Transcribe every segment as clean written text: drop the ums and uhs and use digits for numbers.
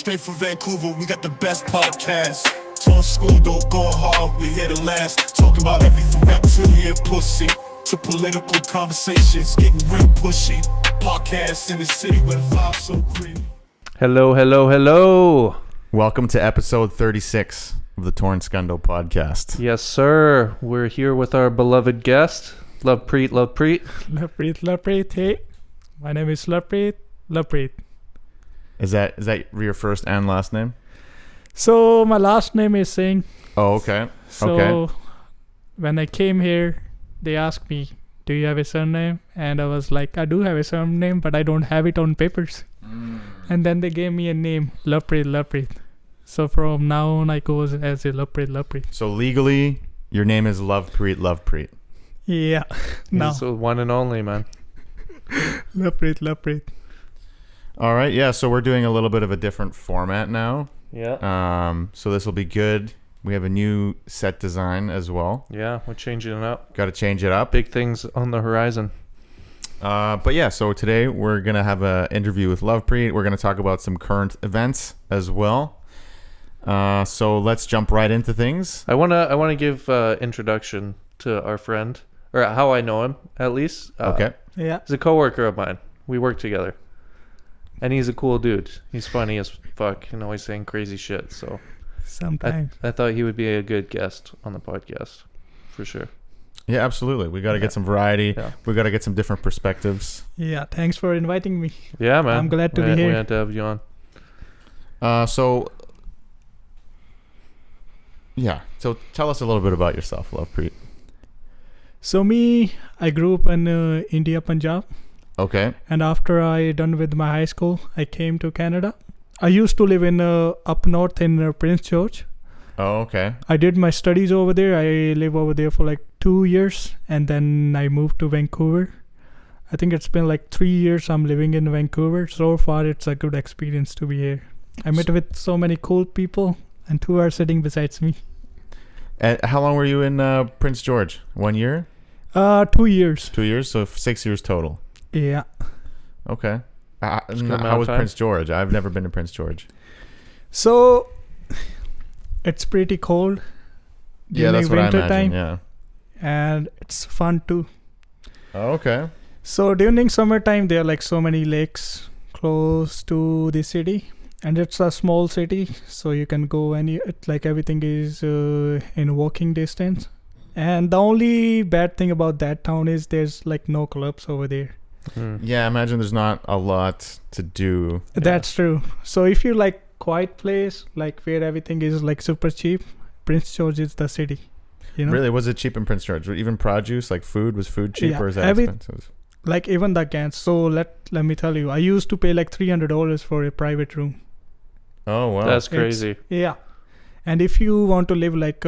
Straight from Vancouver, we got the best podcast. Thorun Skundo, going hard, we here to last. Talking about everything reptilian and pussy to political conversations, getting real pushy. Podcasts in the city where the vibe's so green. Hello. Welcome to episode 36 of the Thorun Skundo podcast. Yes, sir. We're here with our beloved guest, Lovepreet. Lovepreet. Hey, my name is Lovepreet. Is that your first and last name? So my last name is Singh. Oh, okay. So when I came here, they asked me, do you have a surname? And I was like, I do have a surname, but I don't have it on papers. And then they gave me a name, Lovepreet. So from now on, I go as a Lovepreet. So legally, your name is Lovepreet. Yeah. No. He's the one and only, man. Lovepreet. All right, yeah, so we're doing a little bit of a different format now. Yeah. So this will be good. We have a new set design as well. Yeah, we're changing it up. Got to change it up. Big things on the horizon. But yeah, so today we're going to have an interview with Lovepreet. We're going to talk about some current events as well. So let's jump right into things. I wanna give introduction to our friend, or how I know him at least. Okay. Yeah. He's a coworker of mine. We work together, and he's a cool dude. He's funny as fuck and always saying crazy shit. So Sometimes. I thought he would be a good guest on the podcast, for sure. Yeah, absolutely. We got to get some variety. Yeah. We got to get some different perspectives. Yeah. Thanks for inviting me. Yeah, man. I'm glad to be We here. had to have you on. So tell us a little bit about yourself, Lovepreet. So I grew up in India, Punjab. Okay. And after I done with my high school, I came to Canada. I used to live in up north in Prince George. Oh, okay. I did my studies over there. I live over there for like 2 years, and then I moved to Vancouver. I think it's been like 3 years I'm living in Vancouver. So far, it's a good experience to be here. I met with so many cool people, and 2 are sitting besides me. And how long were you in Prince George? 1 year? 2 years. 2 years? So 6 years total. Yeah. Okay. How amount was of time. Prince George? I've never been to Prince George. So it's pretty cold. Yeah, that's what I imagine. Yeah. And it's fun too. Oh, okay. So during summertime, there are like so many lakes close to the city, and it's a small city, so you can go everything is in walking distance. And the only bad thing about that town is there's like no clubs over there. Yeah, I imagine there's not a lot to do. That's true. So if you like quiet place, like where everything is like super cheap, Prince George is the city. You know? Really? Was it cheap in Prince George? Even produce, like food, was food cheap, Yeah, or is that expensive? Like even the cans. So let me tell you, I used to pay like $300 for a private room. Oh, wow. That's crazy. Yeah. And if you want to live like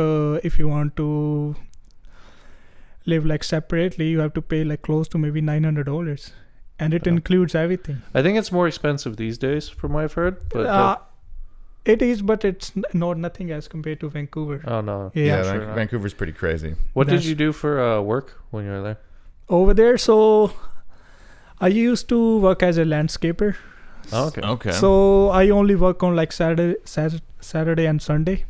separately, you have to pay like close to maybe $900, and it includes everything. I think it's more expensive these days, from what I've heard. But It is, but it's not nothing as compared to Vancouver. oh no. Yeah, sure not. Vancouver's pretty crazy. What did That's- you do for work when you were there? Over there, so I used to work as a landscaper. Oh, okay. Okay. So I only work on like Saturday and Sunday.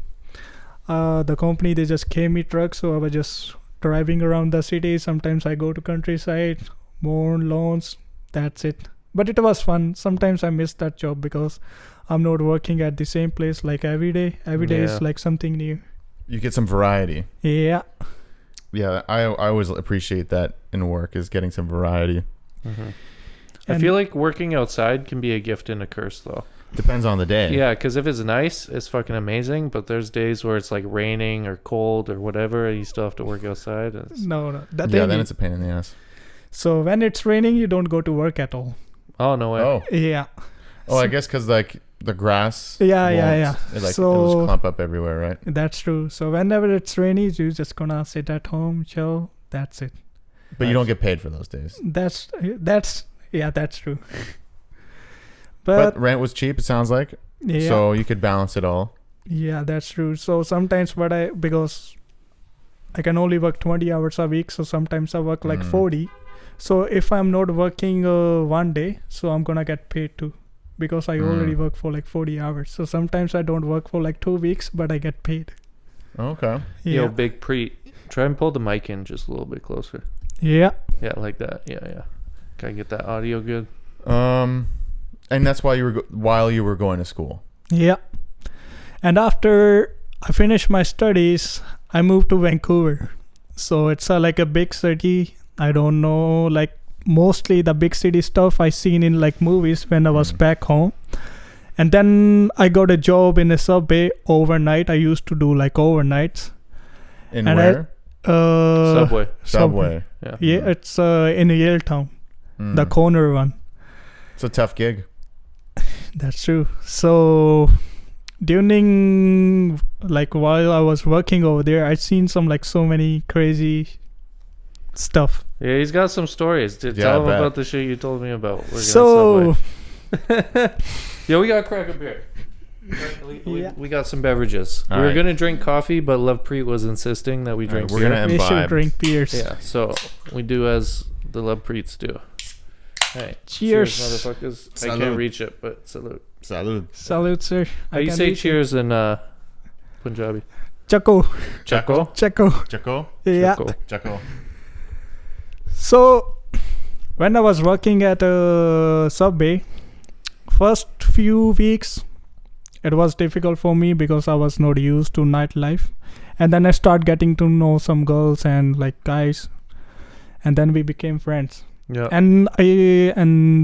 The company, they just gave me trucks, so I was just driving around the city. Sometimes I go to countryside, mow lawns. That's it. But it was fun. Sometimes I miss that job because I'm not working at the same place like every day. Every day Yeah. is like something new. You get some variety. Yeah. Yeah, I always appreciate that in work, is getting some variety. I feel like working outside can be a gift and a curse, though. Depends on the day. Yeah, because if it's nice, it's fucking amazing. But there's days where it's like raining or cold or whatever, and you still have to work outside. No. Then it's a pain in the ass. So when it's raining, you don't go to work at all. Oh, no way. Oh. Yeah. I guess because like the grass. Yeah. It'll just clump up everywhere, right? That's true. So whenever it's rainy, you're just gonna sit at home, chill. That's it. But you don't get paid for those days. That's true. But rent was cheap, it sounds like. Yeah. So you could balance it all. Yeah, that's true. So sometimes because I can only work 20 hours a week, so sometimes I work like 40. So if I'm not working one day, so I'm gonna get paid too. because I already work for like 40 hours. So sometimes I don't work for like 2 weeks, but I get paid. Okay. Yo, Yeah. Big Preet, try and pull the mic in just a little bit closer. Yeah. Yeah, like that. Yeah. Gotta get that audio good. And that's why while you were going to school. Yeah. And after I finished my studies, I moved to Vancouver. So it's like a big city. I don't know, like mostly the big city stuff I seen in like movies when I was back home. And then I got a job in a subway overnight. I used to do like overnights. In And where? Subway. Yeah. Yeah, it's in Yaletown, Mm. the corner one. It's a tough gig. That's true. So during like while I was working over there, I'd seen some like so many crazy stuff. Yeah, he's got some stories. Dude, Yeah, tell I him bet. about the shit you told me about. Working at So Subway. Yo, we gotta crack a beer. We got some beverages. All We were right. gonna drink coffee, but Lovepreet was insisting that we drink we're beer. gonna we should imbibe. drink beers. Yeah, so we do as the Lovepreets do. Hey, Cheers. motherfuckers. I Salud. can't reach it, but salute. Salud. Salute, sir. How you can say reach it. cheers in Punjabi? Chako. Chaco? Chako. Jaco? Yeah. Chaco. Jaco. So when I was working at a Subway, first few weeks it was difficult for me because I was not used to nightlife. And then I start getting to know some girls and like guys, and then we became friends. Yeah. And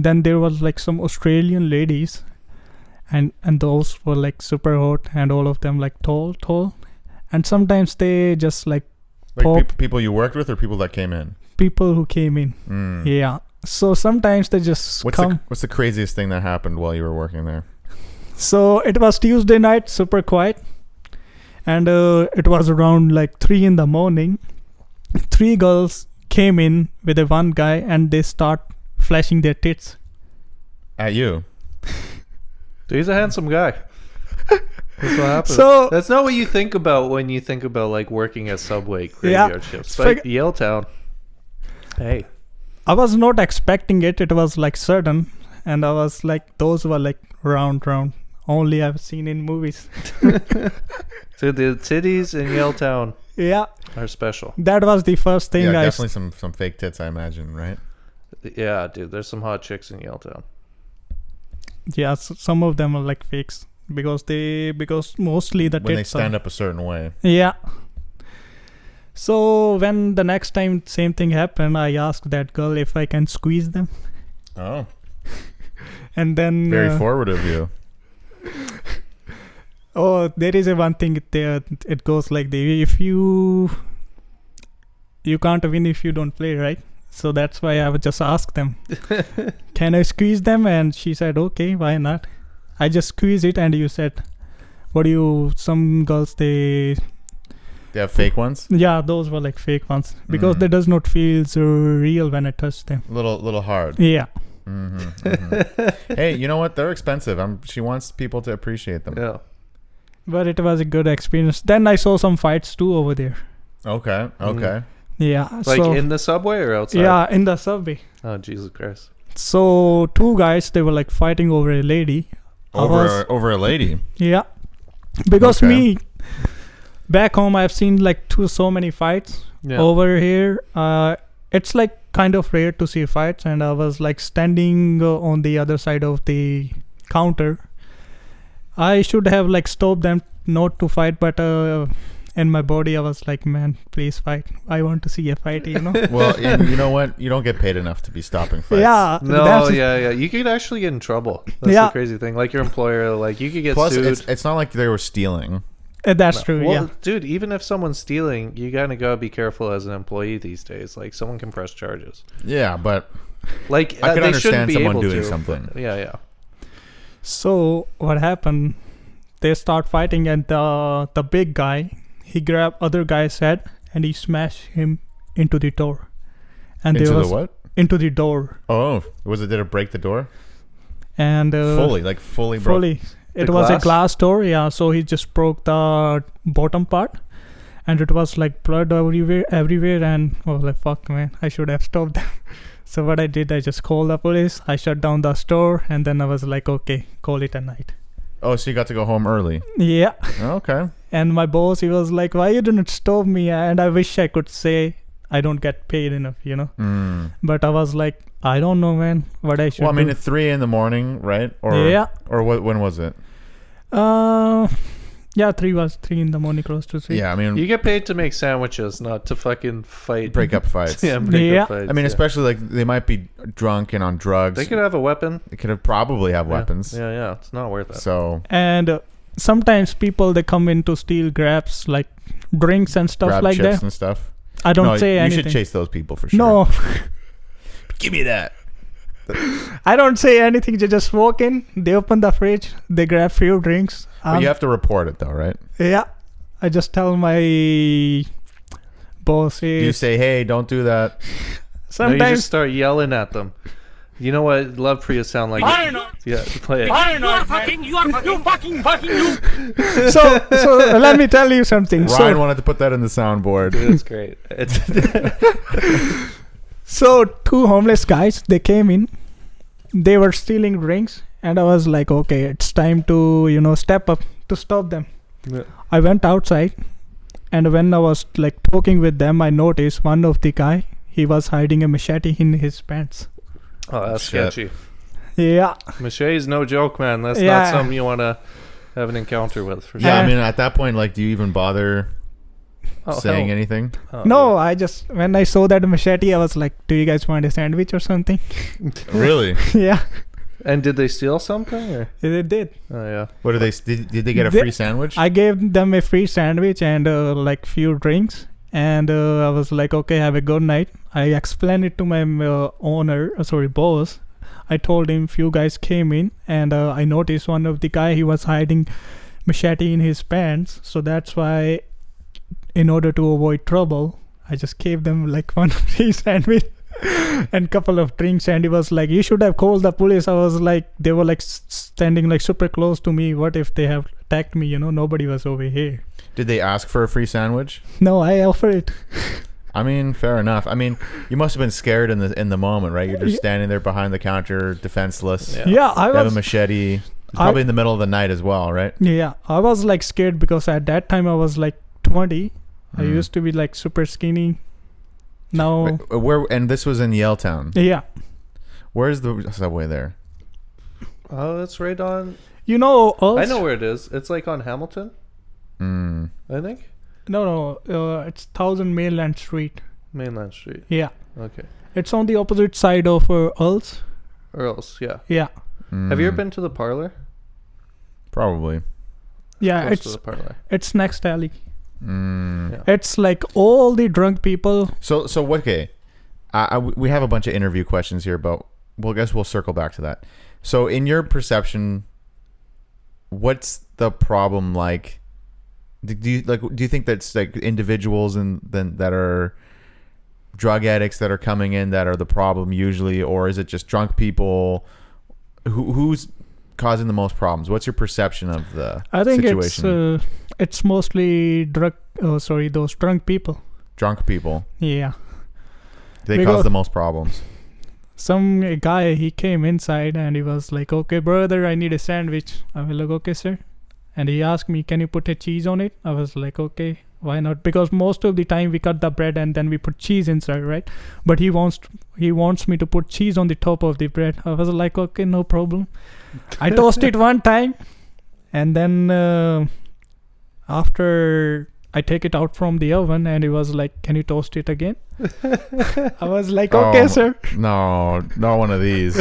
then there was like some Australian ladies, and those were like super hot, and all of them like tall, and sometimes they just like Like pop people you worked with or people that came in? people who came in. Mm. Yeah. So sometimes they just come. What's the craziest thing that happened while you were working there? So it was Tuesday night, super quiet, and it was around like 3 in the morning. 3 girls came in with a one guy, and they start flashing their tits. At you? Dude, he's a handsome guy. That's what happens. So That's not what you think about when you think about like working at Subway graveyard shifts. But Yaletown. Hey. I was not expecting it. It was like sudden, and I was like, those were like round. Only I've seen in movies. So the titties in Yaletown Yeah, are special. that was the first thing Yeah, I. definitely some fake tits, I imagine, right? Yeah, dude, there's some hot chicks in Yaletown. Yeah, some of them are like fakes because mostly the When they tits stand up a certain way. Yeah. So when the next time same thing happened, I asked that girl if I can squeeze them, Oh, and then very forward of you. oh, there is a one thing there. It goes like if you can't win if you don't play, right? So that's why I would just ask them, can I squeeze them? And she said, okay, why not? I just squeeze it, and you said, some girls, They have fake ones? yeah, those were like fake ones because they does not feel so real when I touch them. Little hard. Yeah. Hey, you know what? They're expensive. She wants people to appreciate them. Yeah. But it was a good experience. Then I saw some fights too over there. Okay. Yeah. Like so, in the subway or outside? yeah, in the subway. Oh, Jesus Christ. So 2 guys, they were like fighting over a lady. Over a lady. Yeah. Because Okay. me, back home, I've seen like so many fights. Yeah. Over here, it's like kind of rare to see fights. And I was like standing on the other side of the counter. I should have like stopped them not to fight, but in my body I was like, man, please fight. I want to see a fight, you know. Well, and you know what? You don't get paid enough to be stopping fights. Yeah. No, that's- yeah. You could actually get in trouble. That's Yeah. the crazy thing. Like your employer, like you could get Plus, sued. it's not like they were stealing. That's true. Well, Yeah. dude, even if someone's stealing, you gotta be careful as an employee these days. Like someone can press charges. Yeah, but Like I can they shouldn't understand be someone able doing to, something. but yeah. So what happened? They start fighting, and the big guy, he grabbed other guy's head and he smashed him into the door. And into there was the what? into the door. Oh, did it break the door? And Fully broke. fully. It The was a glass? glass door, yeah. So he just broke the bottom part, and it was like blood everywhere. And like fuck, man, I should have stopped them. So what I did, I just called the police. I shut down the store, and then I was like, okay, call it a night. Oh, so you got to go home early. Yeah. Okay. And my boss, he was like, why you didn't stop me? And I wish I could say I don't get paid enough, you know. But I was like, I don't know, man, what I should Well, I mean, do. at 3 a.m, right? Or Yeah. Or when was it? Yeah, 3 in the morning, close to 3. Yeah, I mean, You get paid to make sandwiches, not to fucking fight. break up fights. Yeah, break Yeah. up fights. I mean, yeah. especially like they might be drunk and on drugs. They could have a weapon. They could have probably have Yeah. weapons. Yeah. It's not worth it. So And sometimes people, they come in to steal grabs, like drinks and stuff grab like chips that. and stuff. I don't No, say you anything. should chase those people for sure. No, Give me that. I don't say anything. They just walk in, they open the fridge, they grab few drinks. But you have to report it though, right? Yeah, I just tell my boss. You say, "Hey, don't do that." No, you Sometimes just start yelling at them. You know what Lovepreet sound like? Yeah, play it. so let me tell you something. Ryan wanted to put that in the soundboard. Dude, it's great. It's So 2 homeless guys, they came in, they were stealing drinks, and I was like, okay, it's time to step up to stop them. Yeah. I went outside, and when I was like talking with them, I noticed one of the guy, he was hiding a machete in his pants. Oh, that's Shit. sketchy. Yeah. Machete's no joke, man. That's Yeah. not something you want to have an encounter with, for sure. Yeah, I Yeah. mean, at that point, like, do you even bother Oh, saying hell. anything? Oh, No, I just, when I saw that machete, I was like, do you guys want a sandwich or something? Really? Yeah, And did they steal something? Or? they did. Oh, yeah. What did they? Did they get a They- free sandwich? I gave them a free sandwich and like few drinks, and I was like, okay, have a good night. I explained it to my boss. I told him few guys came in, and I noticed one of the guy, he was hiding machete in his pants. So that's why, in order to avoid trouble, I just gave them like one free sandwich and couple of drinks. And he was like, you should have called the police. I was like, they were like standing like super close to me. What if they have attacked me? Nobody was over here. Did they ask for a free sandwich? No, I offered it. I mean, fair enough. I mean, you must have been scared in the moment, right? You're just Yeah. standing there behind the counter, defenseless. Yeah. Yeah, I You have a was. machete. It's probably in the middle of the night as well, right? Yeah, I was like scared because at that time I was like 20. I Mm. used to be like super skinny. Now, Wait, where? And this was in Yaletown. yeah, Where's the subway there? Oh, that's right on. I know where it is. It's like on Hamilton, Mm. I think. No, it's 1000 Mainland Street. Mainland Street. Yeah, Okay. it's on the opposite side of Earls. Earls, yeah. Yeah, Have you ever Mm. been to the parlor? Probably. yeah, Close to it's the parlor. it's next alley. Mm. Yeah. It's like all the drunk people. So okay. We have a bunch of interview questions here, but I guess we'll circle back to that. So, in your perception, what's the problem like? Do you think that's like individuals and then that are drug addicts that are coming in that are the problem usually, or is it just drunk people? Who's causing the most problems? What's your perception of the I think situation? it's mostly those drunk people. Drunk people. Yeah. They Because- cause the most problems. Some guy, he came inside and he was like, okay, brother, I need a sandwich. I was like, okay, sir. And he asked me, can you put a cheese on it? I was like, okay, why not? Because most of the time we cut the bread and then we put cheese inside, right? But he wants me to put cheese on the top of the bread. I was like, okay, no problem. I toast it one time, and then after I take it out from the oven, and he was like, can you toast it again? I was like, okay, Oh, sir. No, not one of these.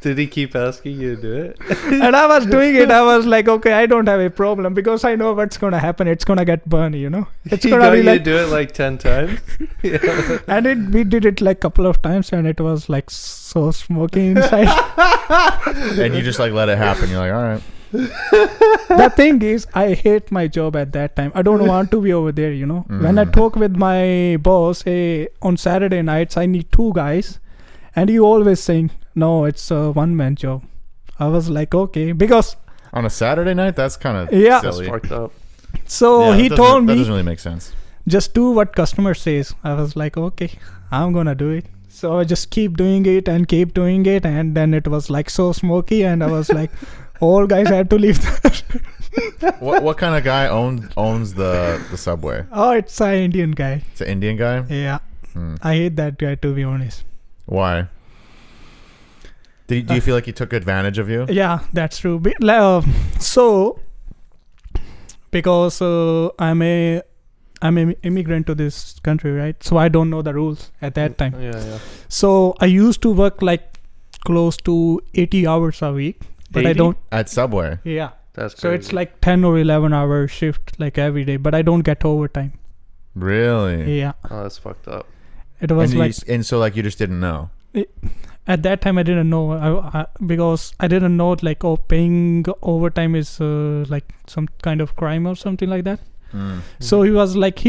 Did he keep asking you to do it? And I was doing it. I was like, okay, I don't have a problem because I know what's gonna happen. It's gonna get burned, It's He gonna got be you like, to do it like 10 times? Yeah. and we did it like couple of times, and it was like so smoky inside. And you just like let it happen. You're like, all right. The thing is, I hate my job at that time. I don't want to be over there, When I talk with my boss, hey, on Saturday nights, I need 2 guys. And he always saying, no, it's a one-man job. I was like, okay. Because, On a Saturday night, that's kind of Yeah. That's silly. fucked up. so Yeah, he that told that me, doesn't really make sense. just do what customer says. I was like, okay, I'm going to do it. So I just keep doing it, and then it was like so smoky, and I was like, all guys had to leave. What kind of guy owns the subway? Oh, it's an Indian guy. It's an Indian guy. Yeah, Hmm. I hate that guy, to be honest. Why? Do you feel like he took advantage of you? Yeah, that's true. So, because I'm an immigrant to this country, right? So I don't know the rules at that time. Yeah. So I used to work like close to 80 hours a week, but I 80? don't. At Subway. Yeah. That's crazy. So it's like 10 or 11 hour shift like every day, but I don't get overtime. Really? Yeah. Oh, that's fucked up. It was like so like you just didn't know. at that time I didn't know because I didn't know like paying overtime is like some kind of crime or something like that. Mm. So he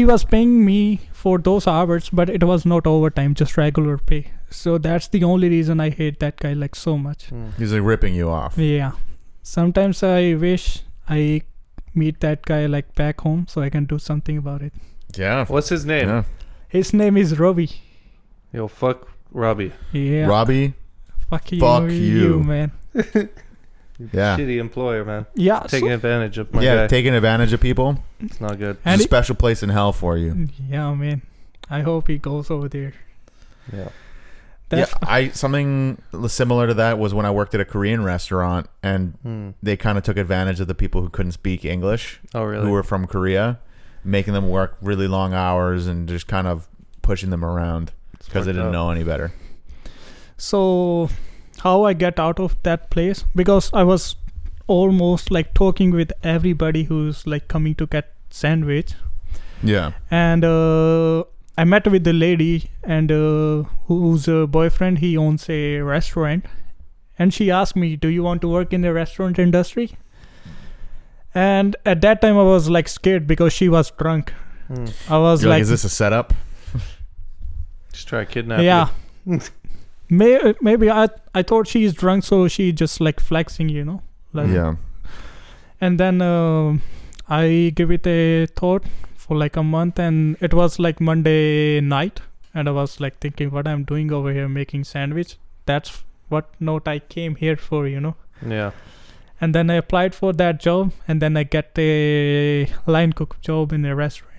was paying me for those hours, but it was not overtime, just regular pay. So that's the only reason I hate that guy like so much. He's like ripping you off. Yeah. Sometimes I wish I meet that guy like back home so I can do something about it. Yeah. What's his name? Yeah. His name is Robbie. Yo, fuck Robbie. Yeah. Robbie. Fuck Fuck you. man. Yeah. Shitty employer, man. Yeah. Taking advantage of my Yeah, guy. taking advantage of people. It's not good. There's a special place in hell for you. Yeah, man. I hope he goes over there. Yeah. Something similar to that was when I worked at a Korean restaurant, and they kind of took advantage of the people who couldn't speak English, Oh, really? who were from Korea, making them work really long hours and just kind of pushing them around because they didn't know any better. So how I get out of that place, because I was almost like talking with everybody who's like coming to get sandwich, Yeah. and I met with the lady, and whose boyfriend, he owns a restaurant, and she asked me, do you want to work in the restaurant industry? And at that time I was like scared because she was drunk. I was You're like, like, is this a setup? Just try to kidnap yeah. you. Maybe I thought she's drunk, so she just like flexing, you know. Like, Yeah. And then I give it a thought for like a month, and it was like Monday night, and I was like thinking what I'm doing over here making sandwich. That's what note I came here for, you know. Yeah. And then I applied for that job, and then I get a line cook job in a restaurant.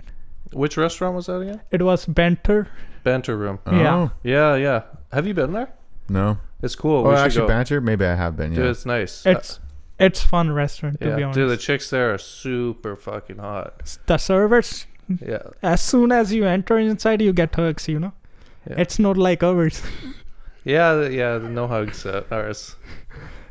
Which restaurant was that again? It was Banter. Banter Room. Yeah. Yeah. Have you been there? No. It's cool. Oh, We should actually, go. Banter? Maybe I have been, yeah. Dude, it's nice. It's fun restaurant, to be honest. Dude, the chicks there are super fucking hot. The servers, Yeah. as soon as you enter inside, you get hugs, you know. Yeah. It's not like ours. Yeah, no hugs at ours.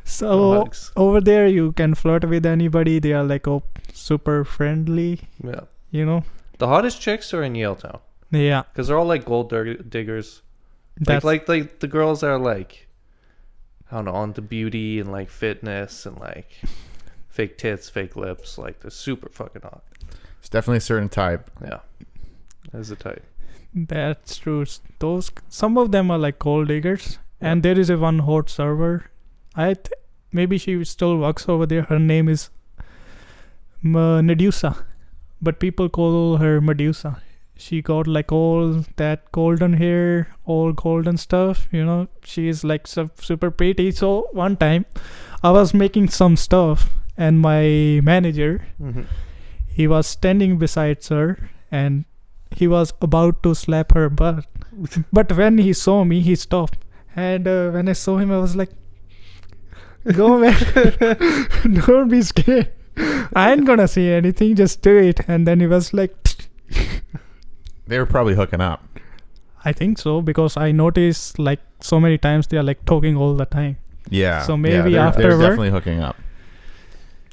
So No hugs. over there you can flirt with anybody. They are like super friendly, Yeah. you know. The hottest chicks are in Yaletown Yeah, because they're all like gold diggers. that's Like the girls are like, I don't know, on the beauty and like fitness and like fake tits, fake lips. Like they're super fucking hot. It's definitely a certain type. Yeah, that's the type. that's true. Some of them are like gold diggers, and there is a one hot server. Maybe she still works over there. Her name is Medusa, but people call her Medusa. She got like all that golden hair, all golden stuff, you know. She is like super pretty. So one time I was making some stuff, and my manager, he was standing beside her, and he was about to slap her butt. But when he saw me, he stopped. And when I saw him, I was like, go man, don't be scared. I ain't gonna say anything, just do it. And then he was like, They were probably hooking up. I think so, because I noticed like so many times they are like talking all the time. Yeah. So maybe they're afterward- definitely hooking up.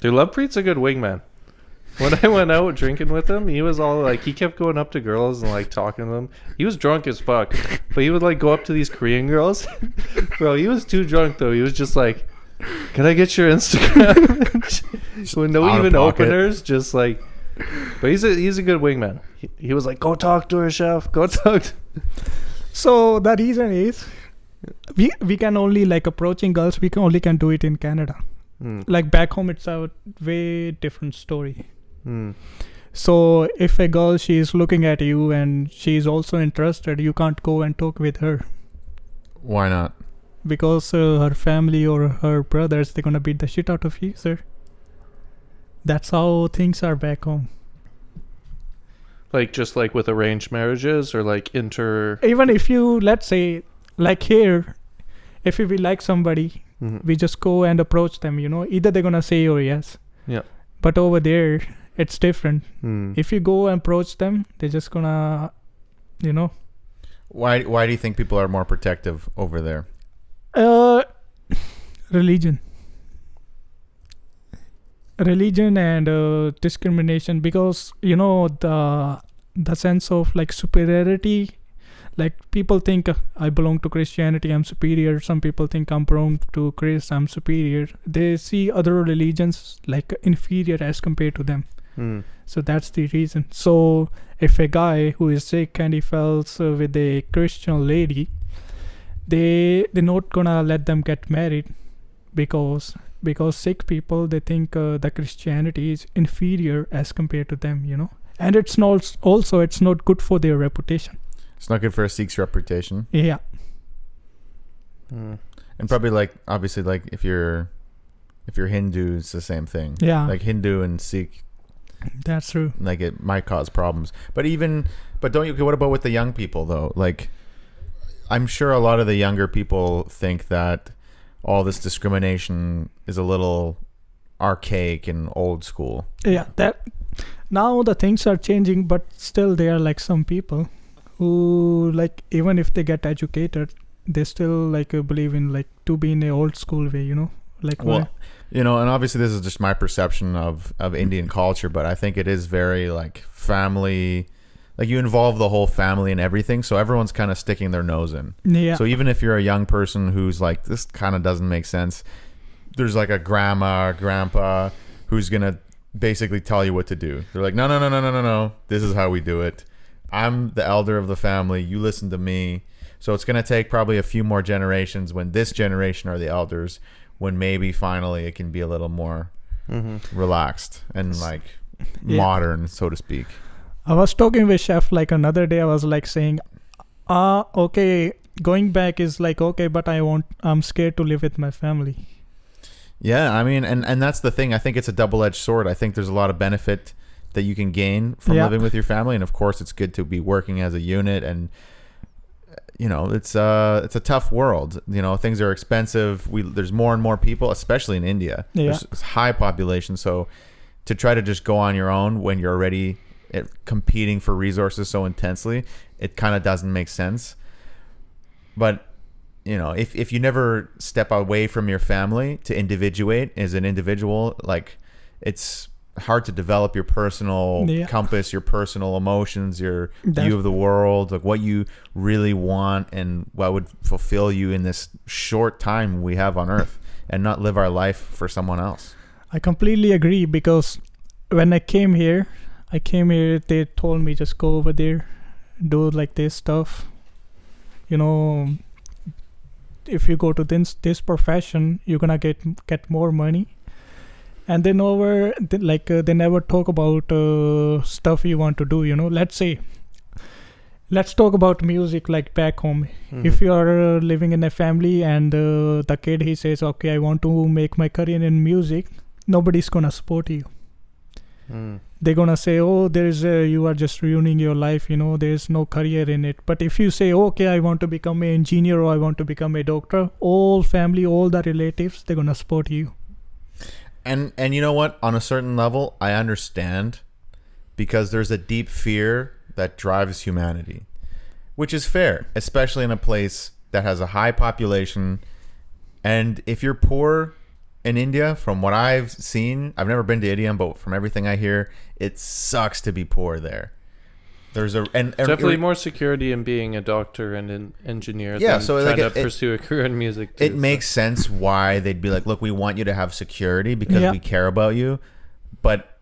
Dude, Lovepreet's a good wingman. When I went out drinking with him, he was all like, he kept going up to girls and like talking to them. He was drunk as fuck, but he would like go up to these Korean girls. Bro, he was too drunk though. He was just like, can I get your Instagram? With no Out of even pocket. openers, just like. But he's a good wingman. He was like, go talk to her, chef. Go talk to. So the reason is we can only like approaching girls, we can only do it in Canada. Like back home it's a way different story. So if a girl, she is looking at you and she is also interested, you can't go and talk with her. Why not? Because her family or her brothers, they're gonna beat the shit out of you, sir. That's how things are back home. Like just like with arranged marriages or like inter. Even if you, let's say, like here, if we like somebody, Mhm. we just go and approach them, you know. Either they're gonna say or yes. Yeah. But over there, it's different. Mm. If you go and approach them, they're just gonna, you know. Why do you think people are more protective over there? Religion and discrimination, because you know the sense of like superiority. Like people think I belong to Christianity, I'm superior. Some people think I'm belong to Christ, I'm superior. They see other religions like inferior as compared to them. Mm. So that's the reason. So if a guy who is sick and he falls with a Christian lady, they're not gonna let them get married, because sick people, they think the Christianity is inferior as compared to them, you know. And it's not also, it's not good for their reputation. It's not good for a Sikh's reputation. Yeah. Mm. And probably like obviously like if you're Hindu, it's the same thing. Yeah. Like Hindu and Sikh, That's true. like it might cause problems. But don't you? What about with the young people though? Like, I'm sure a lot of the younger people think that all this discrimination is a little archaic and old school. Yeah, that now the things are changing, but still there are like some people who, like, even if they get educated, they still like believe in like to be in a old school way, you know. Like, Well, you know, and obviously this is just my perception of Indian culture, but I think it is very like family, like you involve the whole family in everything, so everyone's kind of sticking their nose in. yeah, So even if you're a young person who's like, this kind of doesn't make sense, there's like a grandma or grandpa who's gonna basically tell you what to do. They're like, no, this is how we do it. I'm the elder of the family, you listen to me. So it's gonna take probably a few more generations when this generation are the elders, when maybe finally it can be a little more relaxed and like modern, so to speak. I was talking with Chef like another day. I was like saying, okay, going back is like okay, but I'm scared to live with my family. Yeah, I mean, and that's the thing. I think it's a double-edged sword. I think there's a lot of benefit that you can gain from living with your family, and of course, it's good to be working as a unit. And you know, it's a tough world. You know, things are expensive. There's more and more people, especially in India. Yeah. There's high population, so to try to just go on your own when you're already competing for resources so intensely, it kind of doesn't make sense. But you know, if you never step away from your family to individuate as an individual, like it's hard to develop your personal compass, your personal emotions, your view of the world, like what you really want and what would fulfill you in this short time we have on earth, and not live our life for someone else. I completely agree, because when I came here, they told me just go over there, do like this stuff. You know, if you go to this profession, you're gonna get more money. And they never talk about stuff you want to do. You know, let's talk about music like back home. If you are living in a family and the kid, he says, okay, I want to make my career in music, nobody's gonna support you. They're gonna say, oh, you are just ruining your life, you know, there's no career in it. But if you say, okay, I want to become an engineer or I want to become a doctor, all family, all the relatives, they're gonna support you. And you know what? On a certain level, I understand, because there's a deep fear that drives humanity, which is fair, especially in a place that has a high population. And if you're poor in India, from what I've seen, I've never been to India, but from everything I hear, it sucks to be poor there. There's definitely more security in being a doctor and an engineer than so trying like to pursue a career in music too, it makes sense why they'd be like, look, we want you to have security because we care about you, but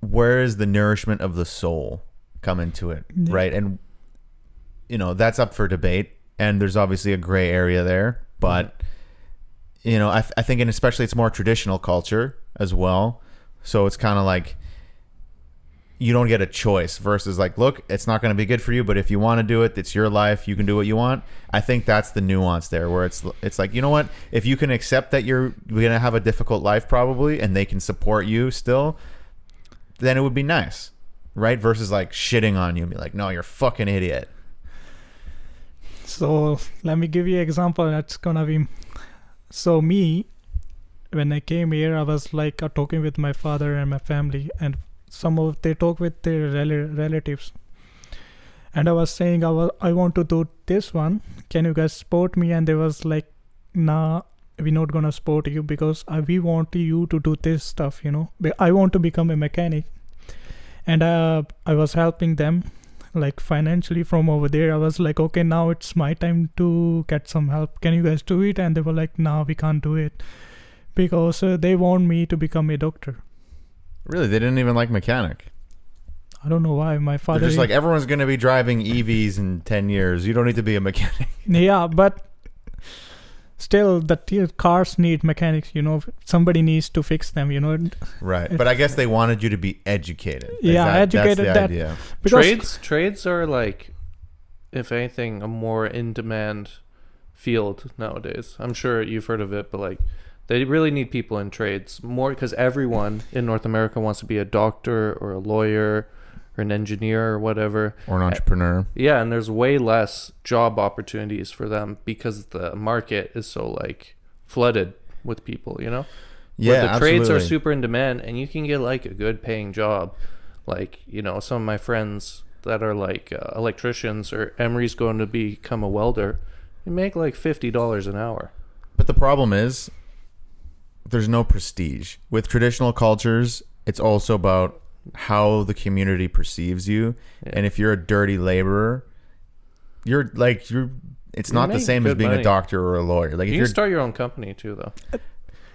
where is the nourishment of the soul come into it, right? And you know, that's up for debate, and there's obviously a gray area there, but you know, I think, and especially it's more traditional culture as well, so it's kind of like, you don't get a choice versus like, look, it's not going to be good for you, but if you want to do it, it's your life. You can do what you want. I think that's the nuance there, where it's like, you know what? If you can accept that you're going to have a difficult life probably, and they can support you still, then it would be nice, right? Versus like shitting on you and be like, no, you're a fucking idiot. So let me give you an example. That's gonna be, so me, when I came here, I was like talking with my father and my family, and they talk with their relatives, and I was saying I want to do this one. Can you guys support me? And they was like, nah, we're not gonna support you because we want you to do this stuff. I want to become a mechanic, and I was helping them like financially from over there. I was like, okay, now it's my time to get some help. Can you guys do it? And they were like, no, we can't do it because they want me to become a doctor. Really? They didn't even like mechanic? I don't know why. My father... They're just like, everyone's going to be driving EVs in 10 years. You don't need to be a mechanic. Yeah, but still, the cars need mechanics, Somebody needs to fix them, Right. But I guess they wanted you to be educated. Yeah, educated. That's the idea. Trades are like, if anything, a more in-demand field nowadays. I'm sure you've heard of it, but like, they really need people in trades more because everyone in North America wants to be a doctor or a lawyer or an engineer or whatever. Or an entrepreneur. Yeah, and there's way less job opportunities for them because the market is so like flooded with people, Yeah, Where the trades are absolutely. super in demand and you can get like a good paying job. Like, some of my friends that are like electricians, or Emery's going to become a welder, you make like $50 an hour. But the problem is, there's no prestige. With traditional cultures, it's also about how the community perceives you. Yeah. And if you're a dirty laborer, it's not the make same as good being money. a doctor or a lawyer. Like, if You you're can start your own company too, though.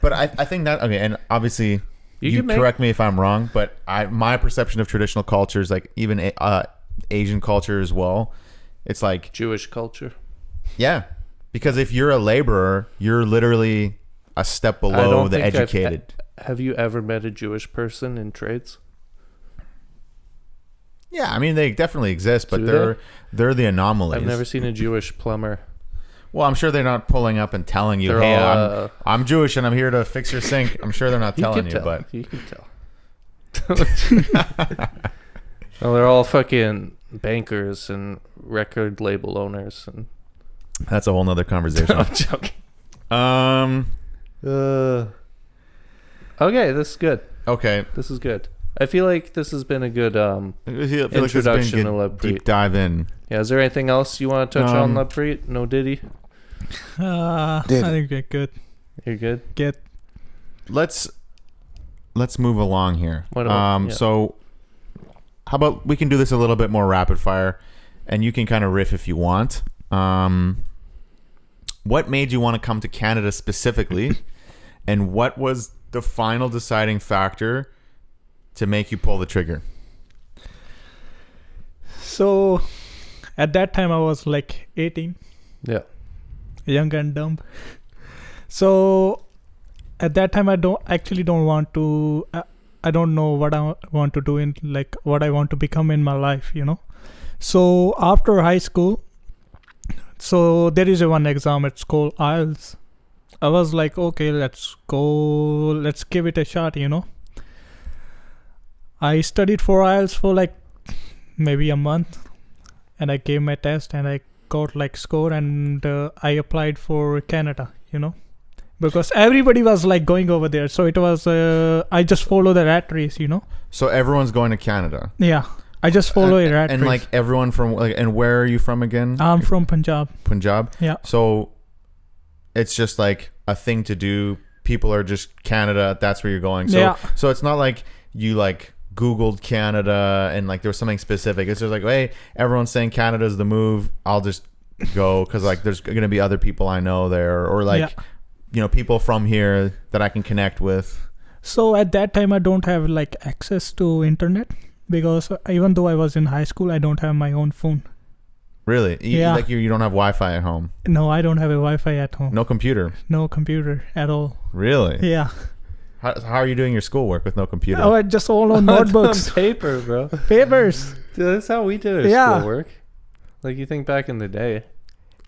But I think that, okay, and obviously you can make- correct me if I'm wrong, but my perception of traditional cultures, like even Asian culture as well, it's like, Jewish culture. yeah, because if you're a laborer, you're literally a step below the educated. Have you ever met a Jewish person in trades? Yeah, I mean, they definitely exist, but Do they're the anomalies. I've never seen a Jewish plumber. Well, I'm sure they're not pulling up and telling you, They're hey, all, I'm Jewish and I'm here to fix your sink. I'm sure they're not telling you, tell. but You can tell. Well, they're all fucking bankers and record label owners. And that's a whole nother conversation. I'm joking. Okay, this is good. Okay. This is good. I feel like this has been a good I feel like this has been introduction a to good Lovepreet. deep dive in. Yeah, is there anything else you want to touch on, Lovepreet? No Diddy? I think we're good. You're good? Get Let's move along here. What about- yeah. So how about we can do this a little bit more rapid fire, and you can kind of riff if you want. What made you want to come to Canada specifically, and what was the final deciding factor to make you pull the trigger? So at that time I was like 18, Yeah. young and dumb. So at that time I don't want to I don't know what I want to do in, like, what I want to become in my life, So after high school, so there is one exam, it's called IELTS. I was like, okay, let's give it a shot, I studied for IELTS for like maybe a month, and I gave my test and I got like score, and I applied for Canada, because everybody was like going over there. So it was, I just follow the rat race, So everyone's going to Canada. Yeah, I just follow a rat and race. like everyone from like, and where are you from again? I'm from Punjab. Punjab. Yeah. So it's just like a thing to do. People are just Canada. That's where you're going. So Yeah. so it's not like you like Googled Canada and like there was something specific. It's just like, hey, everyone's saying Canada's the move. I'll just go because like there's gonna be other people I know there, or like people from here that I can connect with. So at that time I don't have like access to internet, because even though I was in high school, I don't have my own phone. Really? Yeah. Like you don't have Wi-Fi at home? No, I don't have a Wi-Fi at home. No computer? No computer at all. Really? Yeah. How are you doing your schoolwork with no computer? Oh, I just all on notebooks, On paper, bro. papers. Dude, that's how we did our Yeah. schoolwork. Like, you think back in the day.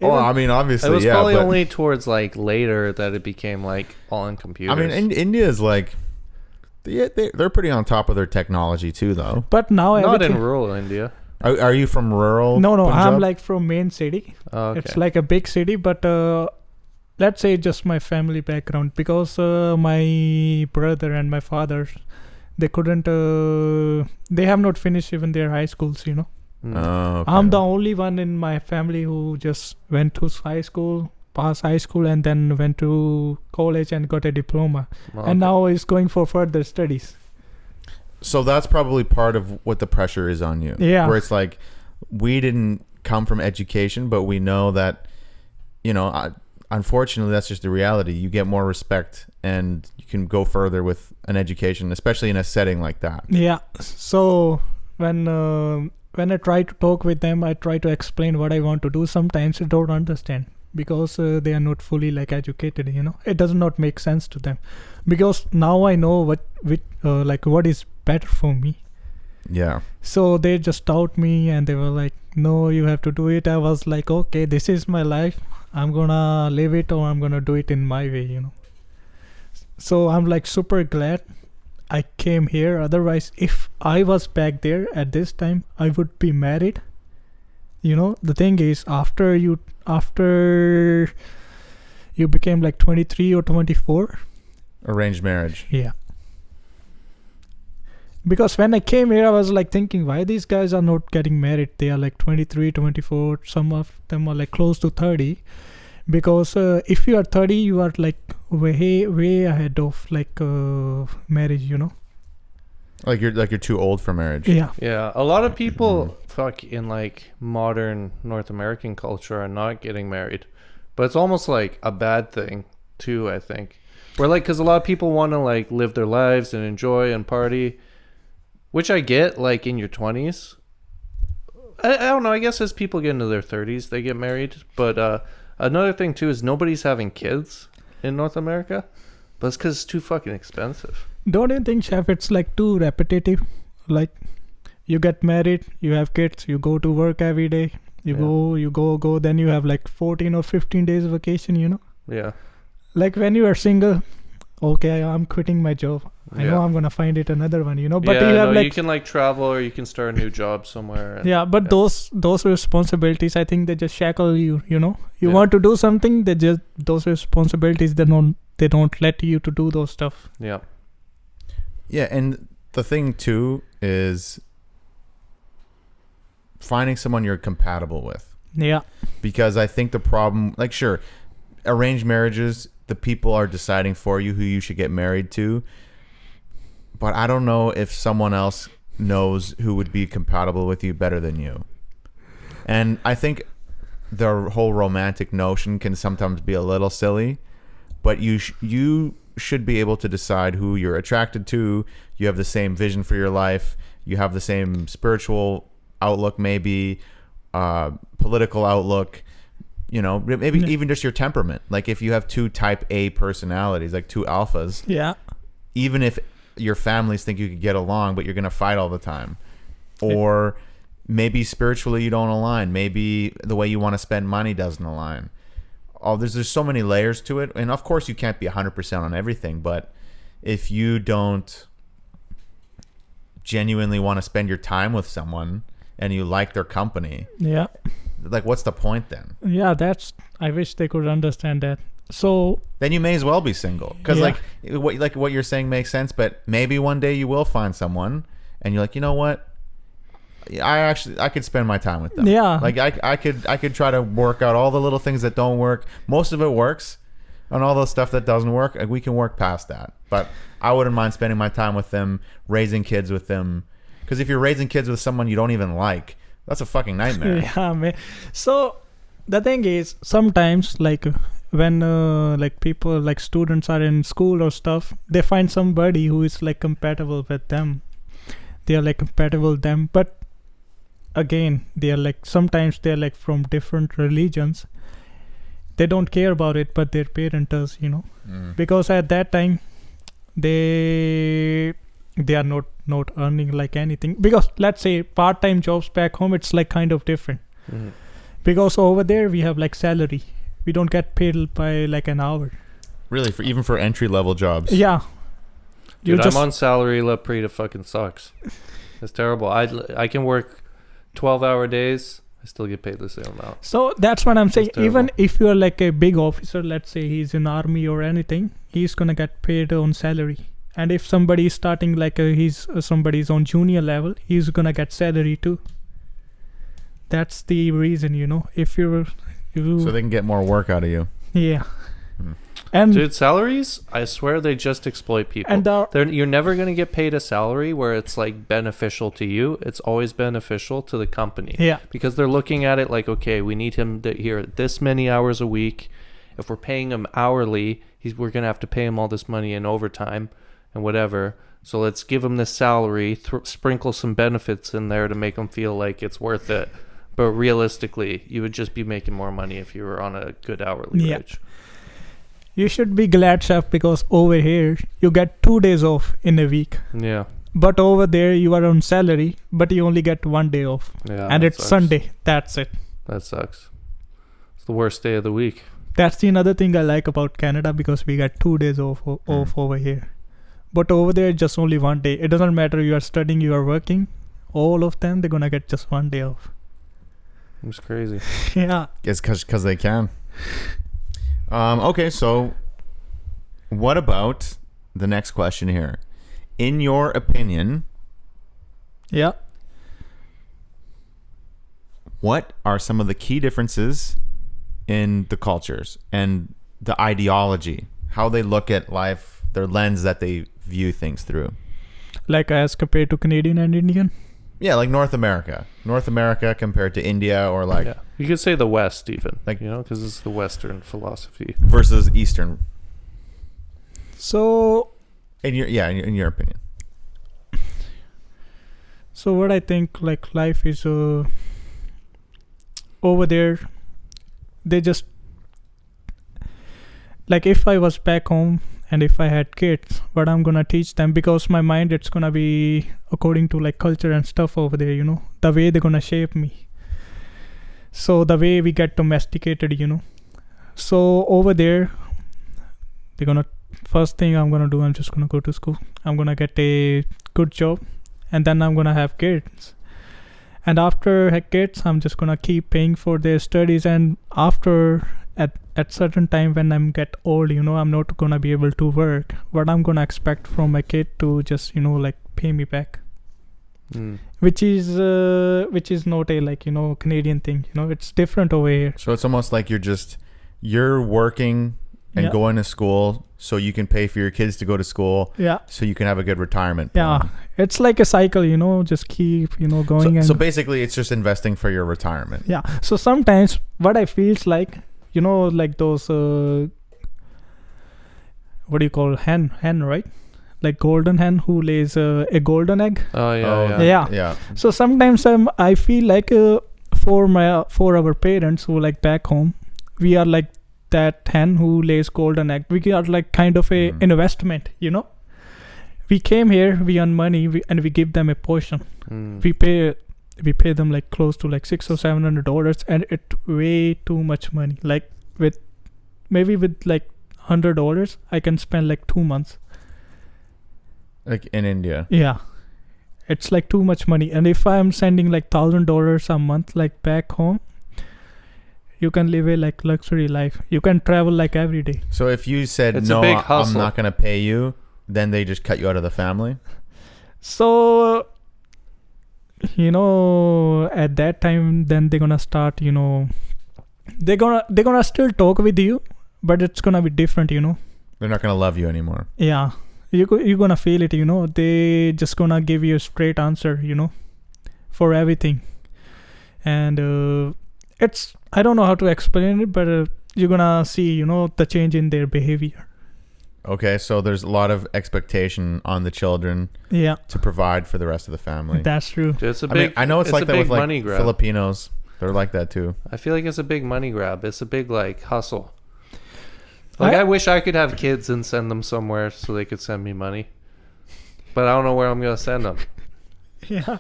Oh, I mean, obviously, It was yeah. probably but, only towards, like, later that it became, like, all on computers. I mean, India is like, they're pretty on top of their technology too, though. But now not everything. in rural India. Are you from rural? No, Punjab? I'm like from main city. Oh, okay. It's like a big city, but let's say just my family background, because my brother and my father, they couldn't. They have not finished even their high schools. You know, Oh, okay. I'm the only one in my family who just went to high school, passed high school, and then went to college and got a diploma, Well, and now is going for further studies. So that's probably part of what the pressure is on you. Yeah. Where it's like, we didn't come from education, but we know that, unfortunately, that's just the reality. You get more respect and you can go further with an education, especially in a setting like that. Yeah. So when I try to talk with them, I try to explain what I want to do. Sometimes they don't understand because they are not fully like educated. It does not make sense to them, because now I know what is better for me. Yeah. So they just taught me, and they were like, "No, you have to do it." I was like, "Okay, this is my life. I'm gonna live it, or I'm gonna do it in my way." So I'm like super glad I came here. Otherwise, if I was back there at this time, I would be married. The thing is, after you became like 23 or 24. Arranged marriage. Yeah. Because when I came here, I was like thinking, why these guys are not getting married? They are like 23, 24. Some of them are like close to 30. Because if you are 30, you are like way ahead of like marriage, Like you're too old for marriage. Yeah. Yeah, a lot of people in like modern North American culture are not getting married, but it's almost like a bad thing too, I think. Where like, because a lot of people want to like live their lives and enjoy and party, which I get. Like in your 20s, I don't know, I guess as people get into their 30s they get married. But another thing too is nobody's having kids in North America, but it's because it's too fucking expensive. Don't you think, Chef, it's like too repetitive? Like, you get married, you have kids, you go to work every day, you go, then you have like 14 or 15 days vacation, Yeah. Like when you are single, okay, I'm quitting my job. I know Yeah. I'm gonna find it another one, but yeah, you have like you can like travel or you can start a new job somewhere. And, yeah, but those responsibilities, I think they just shackle you. You Yeah. want to do something, they just, those responsibilities, they don't let you to do those stuff. yeah. Yeah, and the thing too is finding someone you're compatible with. Yeah. Because I think the problem, like, sure, arranged marriages, the people are deciding for you who you should get married to. But I don't know if someone else knows who would be compatible with you better than you. And I think the whole romantic notion can sometimes be a little silly, but you should be able to decide who you're attracted to. You have the same vision for your life. You have the same spiritual outlook, maybe political outlook, maybe even just your temperament. Like if you have two type A personalities, like two alphas, Yeah. even if your families think you could get along, but you're going to fight all the time. Or maybe spiritually you don't align. Maybe the way you want to spend money doesn't align. There's so many layers to it. And of course you can't be 100% on everything, but if you don't genuinely want to spend your time with someone and you like their company, Yeah. like what's the point then? Yeah, I wish they could understand that. So Then you may as well be single. Because Yeah. what you're saying makes sense, but maybe one day you will find someone and you're like, you know what? I could spend my time with them. Yeah. Like I could try to work out all the little things that don't work. Most of it works, and all the stuff that doesn't work, we can work past that. But I wouldn't mind spending my time with them, raising kids with them. Because if you're raising kids with someone you don't even like, that's a fucking nightmare. yeah, man. So the thing is, sometimes like when like people, like students are in school or stuff, they find somebody who is like compatible with them. They are like compatible with them, but again, they are like, sometimes they're like from different religions. They don't care about it, but their parent does, Mm. because at that time they are not earning like anything, because let's say part-time jobs back home, it's like kind of different, because over there we have like salary, we don't get paid by like an hour. Really, even for entry level jobs. Yeah. Dude, I'm on salary. Lovepreet, it fucking sucks. It's terrible. I can work 12-hour days. I still get paid the same amount. So that's what I'm saying. That's terrible. Even if you're like a big officer, let's say he's in army or anything, he's gonna get paid on salary. And if somebody is starting like somebody's on junior level, he's gonna get salary too. That's the reason, if you So they can get more work out of you. yeah. And Dude, salaries, I swear they just exploit people. And you're never going to get paid a salary where it's like beneficial to you. It's always beneficial to the company. yeah, Because they're looking at it like, okay, we need him to here this many hours a week. If we're paying him hourly, we're going to have to pay him all this money in overtime and whatever. So let's give him this salary, sprinkle some benefits in there to make him feel like it's worth it. But realistically, you would just be making more money if you were on a good hourly wage. you should be glad, chef, because over here you get 2 days off in a week. Yeah. But over there you are on salary, but you only get 1 day off. Yeah. And that it's sucks. Sunday. That's it. That sucks. It's the worst day of the week. That's the another thing I like about Canada, because we get 2 days off over here. But over there, just only 1 day. It doesn't matter you are studying, you are working. All of them, they're gonna get just 1 day off. It's crazy. Yeah. It's because they can. Okay, so what about the next question here? In your opinion, Yeah. what are some of the key differences in the cultures and the ideology, how they look at life, their lens that they view things through? Like as compared to Canadian and Indian? Yeah, like North America compared to India, or like Yeah. You could say the West even, Like- because it's the Western philosophy. versus Eastern. So In your opinion. So what I think, like, life is over there, they just, like, if I was back home and if I had kids, what I'm gonna teach them, because my mind, it's gonna be according to like culture and stuff over there, the way they're gonna shape me. So the way we get domesticated, So over there, they're gonna, first thing I'm gonna do, I'm just gonna go to school. I'm gonna get a good job, and then I'm gonna have kids. And after I have kids, I'm just gonna keep paying for their studies. And after at certain time when I'm get old, I'm not gonna be able to work. What I'm gonna expect from my kid to just like pay me back, which is not a like Canadian thing. It's different over here. So it's almost like you're working and Yeah. going to school so you can pay for your kids to go to school, Yeah. so you can have a good retirement Yeah, plan. it's like a cycle, just keep going. And So basically it's just investing for your retirement. yeah, so sometimes what I feels like, like those what do you call hen, right? Like golden hen who lays a golden egg. Oh yeah, Oh, yeah. Yeah. So sometimes I feel like for our parents who like back home, we are like that hen who lays golden egg. We are like kind of a investment, We came here, we earn money, and we give them a portion. We pay them like close to like $600 or $700, and it way too much money. Like with like $100, I can spend like 2 months. Like in India. Yeah, it's like too much money. And if I'm sending like $1,000 a month like back home, you can live a like luxury life. You can travel like every day. So if you said It's a no, big I'm hustle. not going to pay you, then they just cut you out of the family. So at that time, then they're gonna start, they're gonna still talk with you, but it's gonna be different, They're not going to love you anymore. Yeah, you're gonna feel it, they just gonna give you a straight answer, for everything. And it's, I don't know how to explain it, but you're gonna see, the change in their behavior. Okay, so there's a lot of expectation on the children Yeah, to provide for the rest of the family. that's true. Dude, it's a I big. mean, I know it's like a that big with like money grab. Filipinos. They're like that too. I feel like it's a big money grab. It's a big like hustle. Like, I wish I could have kids and send them somewhere so they could send me money. But I don't know where I'm going to send them. Yeah,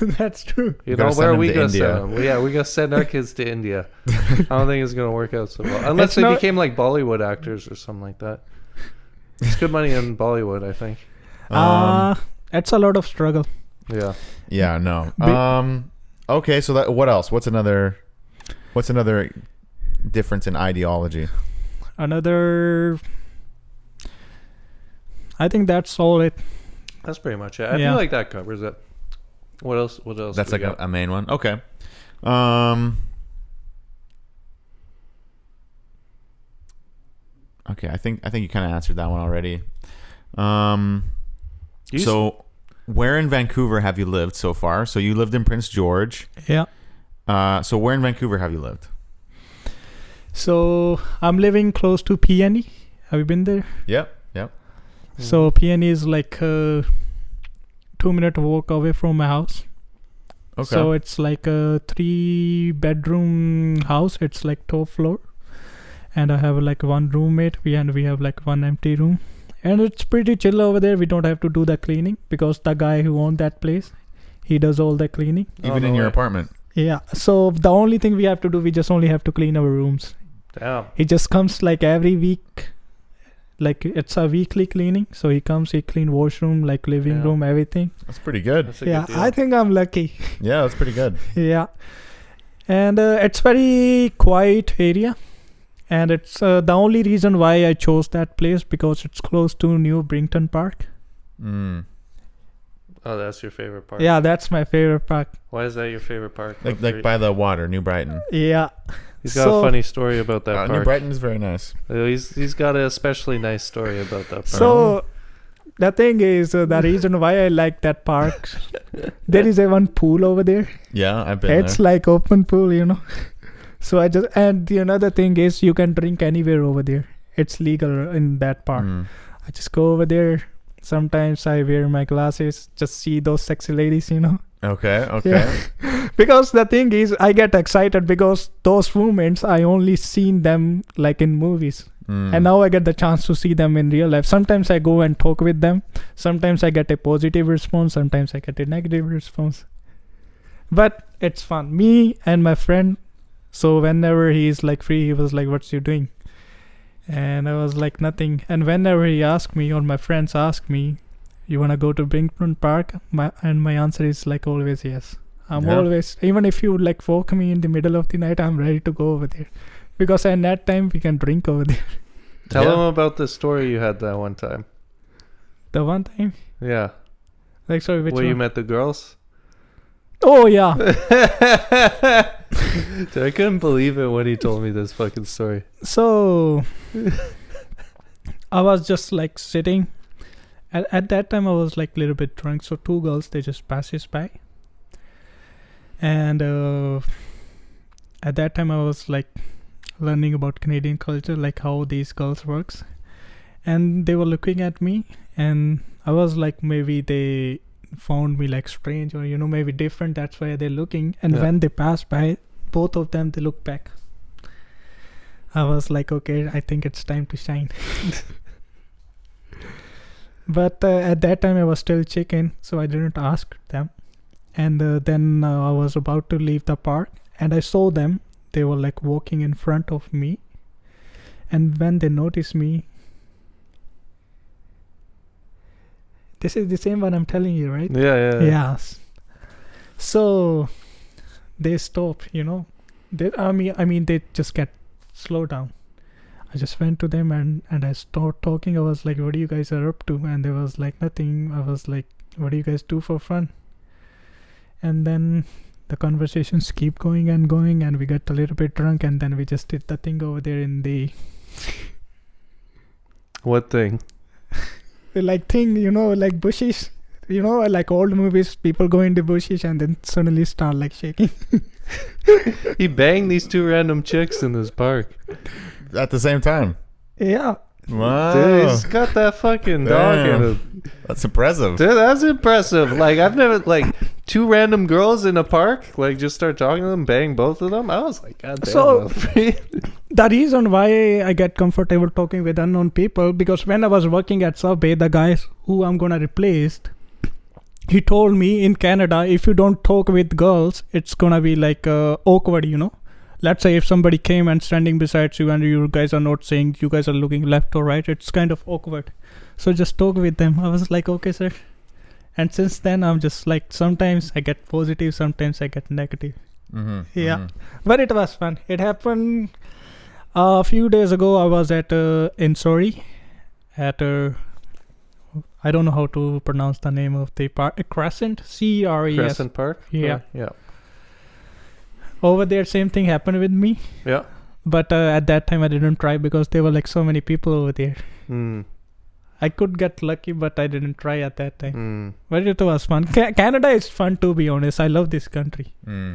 that's true. You gotta know, send where are them we to going to India. send them? Yeah, we got to send our kids to India. I don't think it's going to work out so well. Unless It's they not- became like Bollywood actors or something like that. It's good money in Bollywood, I think. It's a lot of struggle. Yeah. Yeah, no. Okay, so that what else? What's another difference in ideology? Another, I think that's all it. That's pretty much it. I Yeah. feel like that covers it. What else? That's do we like got? a main one. Okay. Okay, I think you kind of answered that one already. So where in Vancouver have you lived so far? So you lived in Prince George. Yeah. So where in Vancouver have you lived? So I'm living close to PNE. Have you been there? Yep. So PNE is like a 2-minute walk away from my house. Okay. So it's like a 3-bedroom house. It's like top floor, and I have like one roommate. We have like one empty room, and it's pretty chill over there. We don't have to do the cleaning because the guy who owned that place, he does all the cleaning. Even in your apartment. Yeah. So the only thing we have to do, we just only have to clean our rooms. Damn. He just comes like every week. Like it's a weekly cleaning. So he comes, he clean washroom, like living Yeah. room, everything. That's pretty good. That's a Yeah, good deal. I think I'm lucky. Yeah, that's pretty good. Yeah. And it's very quiet area. And it's the only reason why I chose that place because it's close to New Brington Park. Mm. Oh, that's your favorite park. Yeah, that's my favorite park. Why is that your favorite park? Like by the water, New Brighton. Yeah. He's got a funny story about that New park. Brighton is very nice. He's got an especially nice story about that park. So the thing is, the reason why I like that park, there is a one pool over there. Yeah, I've been It's there. like open pool, you know. So and the another thing is you can drink anywhere over there. It's legal in that park. Mm. I just go over there. Sometimes I wear my glasses, just see those sexy ladies, you know. Okay. Yeah. Because the thing is, I get excited because those moments I only seen them like in movies. Mm. And now I get the chance to see them in real life. Sometimes I go and talk with them. Sometimes I get a positive response. Sometimes I get a negative response. But it's fun. Me and my friend. So whenever he's like free, he was like, "What's you doing?" And I was like, "Nothing." And whenever he asked me or my friends ask me, "You wanna go to Brington Park?" My answer is like always yes. I'm Yeah. always, even if you like woke me in the middle of the night, I'm ready to go over there. Because at that time we can drink over there. Tell Yeah. him about the story you had that one time. The one time, Yeah. like, sorry, which Where one? you met the girls? Oh yeah. Dude, I couldn't believe it when he told me this fucking story. So I was just like sitting. At that time I was like a little bit drunk. So 2 girls, they just passes by. And at that time I was like learning about Canadian culture, like how these girls works. And they were looking at me, and I was like, maybe they found me like strange or, you know, maybe different. That's why they're looking. And Yeah. when they passed by, both of them, they look back. I was like, okay, I think it's time to shine. But at that time I was still chicken, so I didn't ask them. And then I was about to leave the park, and I saw them. They were like walking in front of me. And when they noticed me, this is the same one I'm telling you, right? Yeah. Yes. So they stop, you know. I mean, they just get slow down. I just went to them and I started talking. I was like, "What do you guys are up to?" And they was like, "Nothing." I was like, "What do you guys do for fun?" And then the conversations keep going, and we got a little bit drunk, and then we just did the thing over there in the What thing? like thing, you know, like bushes. You know, like old movies, people go into bushes and then suddenly start like shaking. He banged these 2 random chicks in this park. At the same time. Yeah. Wow. Dude, he's got that fucking dog in Damn. him. That's impressive. Dude, that's impressive. Like, I've never, like, 2 random girls in a park, like, just start talking to them, bang both of them. I was like, God damn. So- Lovepreet. The reason why I get comfortable talking with unknown people, because when I was working at Subway, the guys who I'm gonna replace, he told me in Canada, if you don't talk with girls, it's gonna be like awkward, you know. Let's say if somebody came and standing beside you and you guys are not saying, you guys are looking left or right, it's kind of awkward. So just talk with them. I was like, okay, sir. And since then, I'm just like, sometimes I get positive, sometimes I get negative. Mm-hmm. Yeah. Mm-hmm. But it was fun. It happened a few days ago. I was at in Surrey at I don't know how to pronounce the name of the park. Crescent, CRES. Crescent Park. Yeah. Yeah. Over there, same thing happened with me. Yeah. But at that time, I didn't try because there were like so many people over there. Mm. I could get lucky, but I didn't try at that time. Mm. But it was fun. Canada is fun, to be honest. I love this country.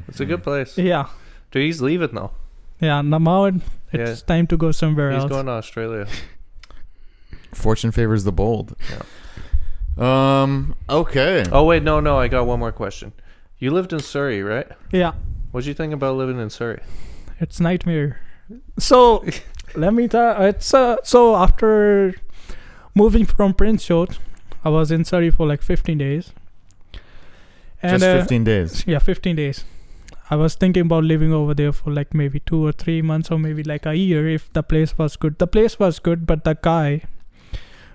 It's a good place. Yeah. Dude, he's leaving now. Yeah. Now it's time to go somewhere He's else. going to Australia. Fortune favors the bold. Okay. Oh, wait. No. I got one more question. You lived in Surrey, right? Yeah. What'd you think about living in Surrey? It's nightmare. So let me tell. It's so after moving from Prince George, I was in Surrey for like 15 days. And, Just 15 days. Yeah, 15 days. I was thinking about living over there for like maybe 2 or 3 months or maybe like a year if the place was good. The place was good, but the guy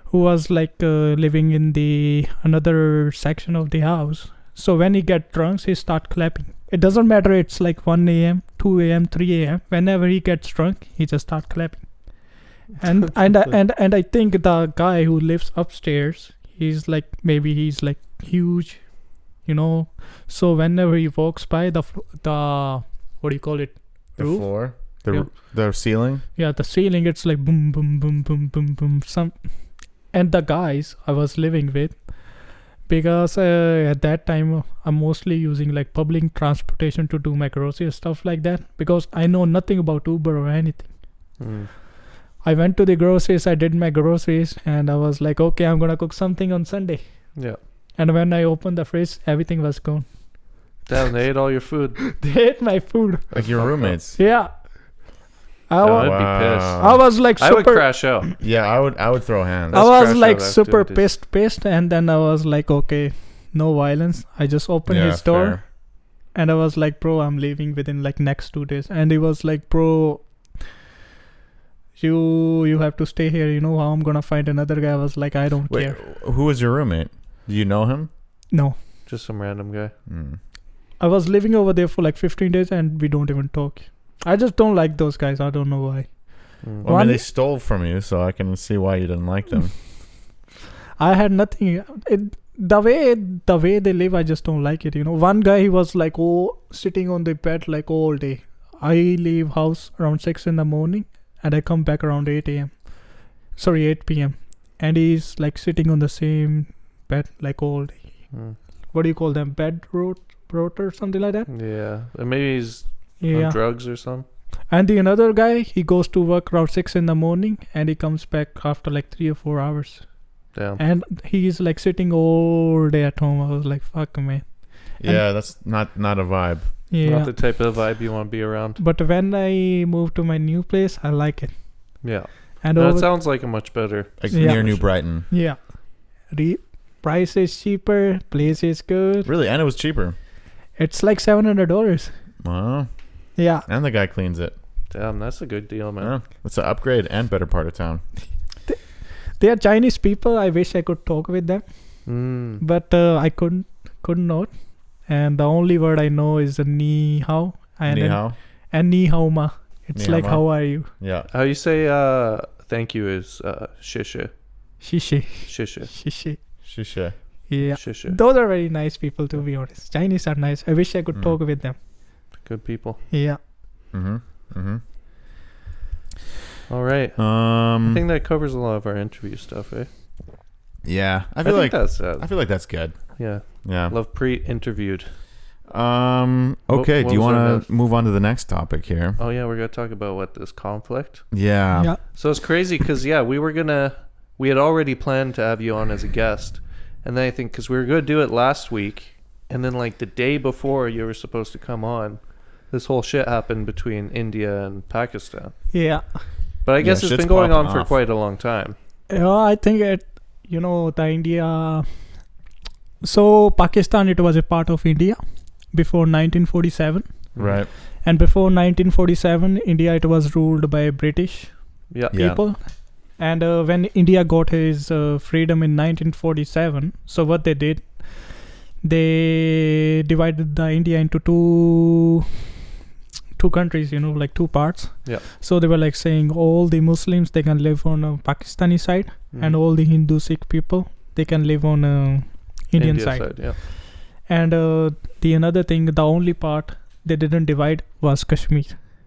who was like living in the another section of the house. So when he get drunk, he start clapping. It doesn't matter. It's like 1 a.m., 2 a.m., 3 a.m. Whenever he gets drunk, he just start clapping. And I think the guy who lives upstairs, he's like huge, you know. So whenever he walks by the what do you call it? The Roof? floor? Yeah. The ceiling? Yeah, the ceiling. It's like boom, boom, boom, boom, boom, boom. And the guys I was living with, because at that time I'm mostly using like public transportation to do my groceries, stuff like that, because I know nothing about Uber or anything. I went to the groceries, I did my groceries, and I was like, okay, I'm gonna cook something on Sunday. Yeah. And when I opened the fridge, everything was gone. Damn, they ate all your food. They ate my food. Like your roommates? Yeah. I'd be pissed. I was like super. I would crash out. Yeah, I would throw hands. I was crash like out super activities. pissed, and then I was like, okay, no violence. I just opened his door, fair. and I was like, bro, I'm leaving within like next 2 days. And he was like, bro, you have to stay here. You know how I'm gonna find another guy? I was like, I don't Wait, care. who was your roommate? Do you know him? No, Just some random guy. I was living over there for like 15 days, and we don't even talk. I just don't like those guys. I don't know why. Well, I mean, they stole from you, so I can see why you didn't like them. I had nothing. The way they live, I just don't like it. You know, one guy, he was like, sitting on the bed like all day. I leave house around 6 in the morning, and I come back around 8 p.m. And he's like sitting on the same bed like all day. What do you call them? Bed rot or something like that? Yeah. And maybe he's Yeah. on drugs or something. And the another guy, he goes to work around 6 in the morning, and he comes back after like 3 or 4 hours. Damn. And he's like sitting all day at home. I was like, fuck, man. Yeah, that's not a vibe. Yeah. Not the type of vibe you want to be around. But when I moved to my new place, I like it. Yeah. And That over, sounds like a much better. Like Yeah. near New Brighton. yeah. Price is cheaper, place is good. Really? And it was cheaper. It's like $700. Wow. Yeah. And the guy cleans it. Damn, that's a good deal, man. Yeah. It's an upgrade and better part of town. They are Chinese people. I wish I could talk with them, but I could not. And the only word I know is ni hao. Ni hao? And ni hao ma. It's Ni hao like, ma. how are you? Yeah. How you say thank you is shisha. Shishi. Shisha. Shishi. Shisha. Yeah. Shisha. Those are very nice people, to be honest. Chinese are nice. I wish I could talk with them. Good people. Yeah. All right. I think that covers a lot of our interview stuff, eh? Yeah. I I feel think like that's that's good. yeah. Yeah. Lovepreet interviewed. Okay, what do you was our want next? to move on to the next topic here? Oh yeah, we're gonna talk about what this conflict. Yeah. Yeah. So it's crazy because we had already planned to have you on as a guest, and then I think because we were gonna do it last week, and then like the day before you were supposed to come on, this whole shit happened between India and Pakistan. Yeah. But I guess it's shit's been going on popping for off. quite a long time. Yeah, I think the India. So Pakistan, it was a part of India before 1947, Right. and before 1947, India it was ruled by British Yeah. Yeah. people. And when India got his freedom in 1947, so what they did, they divided the India into two countries, like two parts. Yeah. So they were like saying all the Muslims, they can live on Pakistani side, and all the Hindu Sikh people, they can live on Indian India side. Yeah. And the another thing, the only part they didn't divide was Kashmir.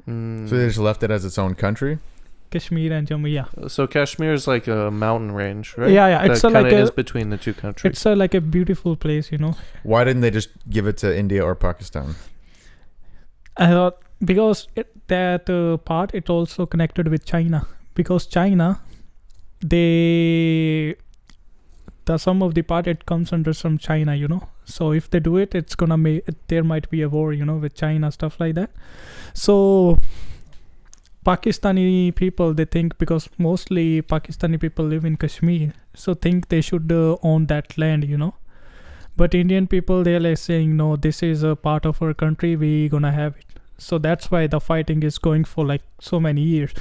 Mm. So they just left it as its own country? Kashmir and Jammu, yeah. So Kashmir is like a mountain range, right? Yeah, yeah. It's that like kind of is a, between the two countries. it's like a beautiful place, Why didn't they just give it to India or Pakistan? Because that part, it also connected with China. Because China, some of the part, it comes under some China, So if they do it, it's gonna there might be a war, with China, stuff like that. So Pakistani people, they think, because mostly Pakistani people live in Kashmir, so think they should own that land, But Indian people, they're like saying, no, this is a part of our country, we gonna have it. So that's why the fighting is going for like so many years.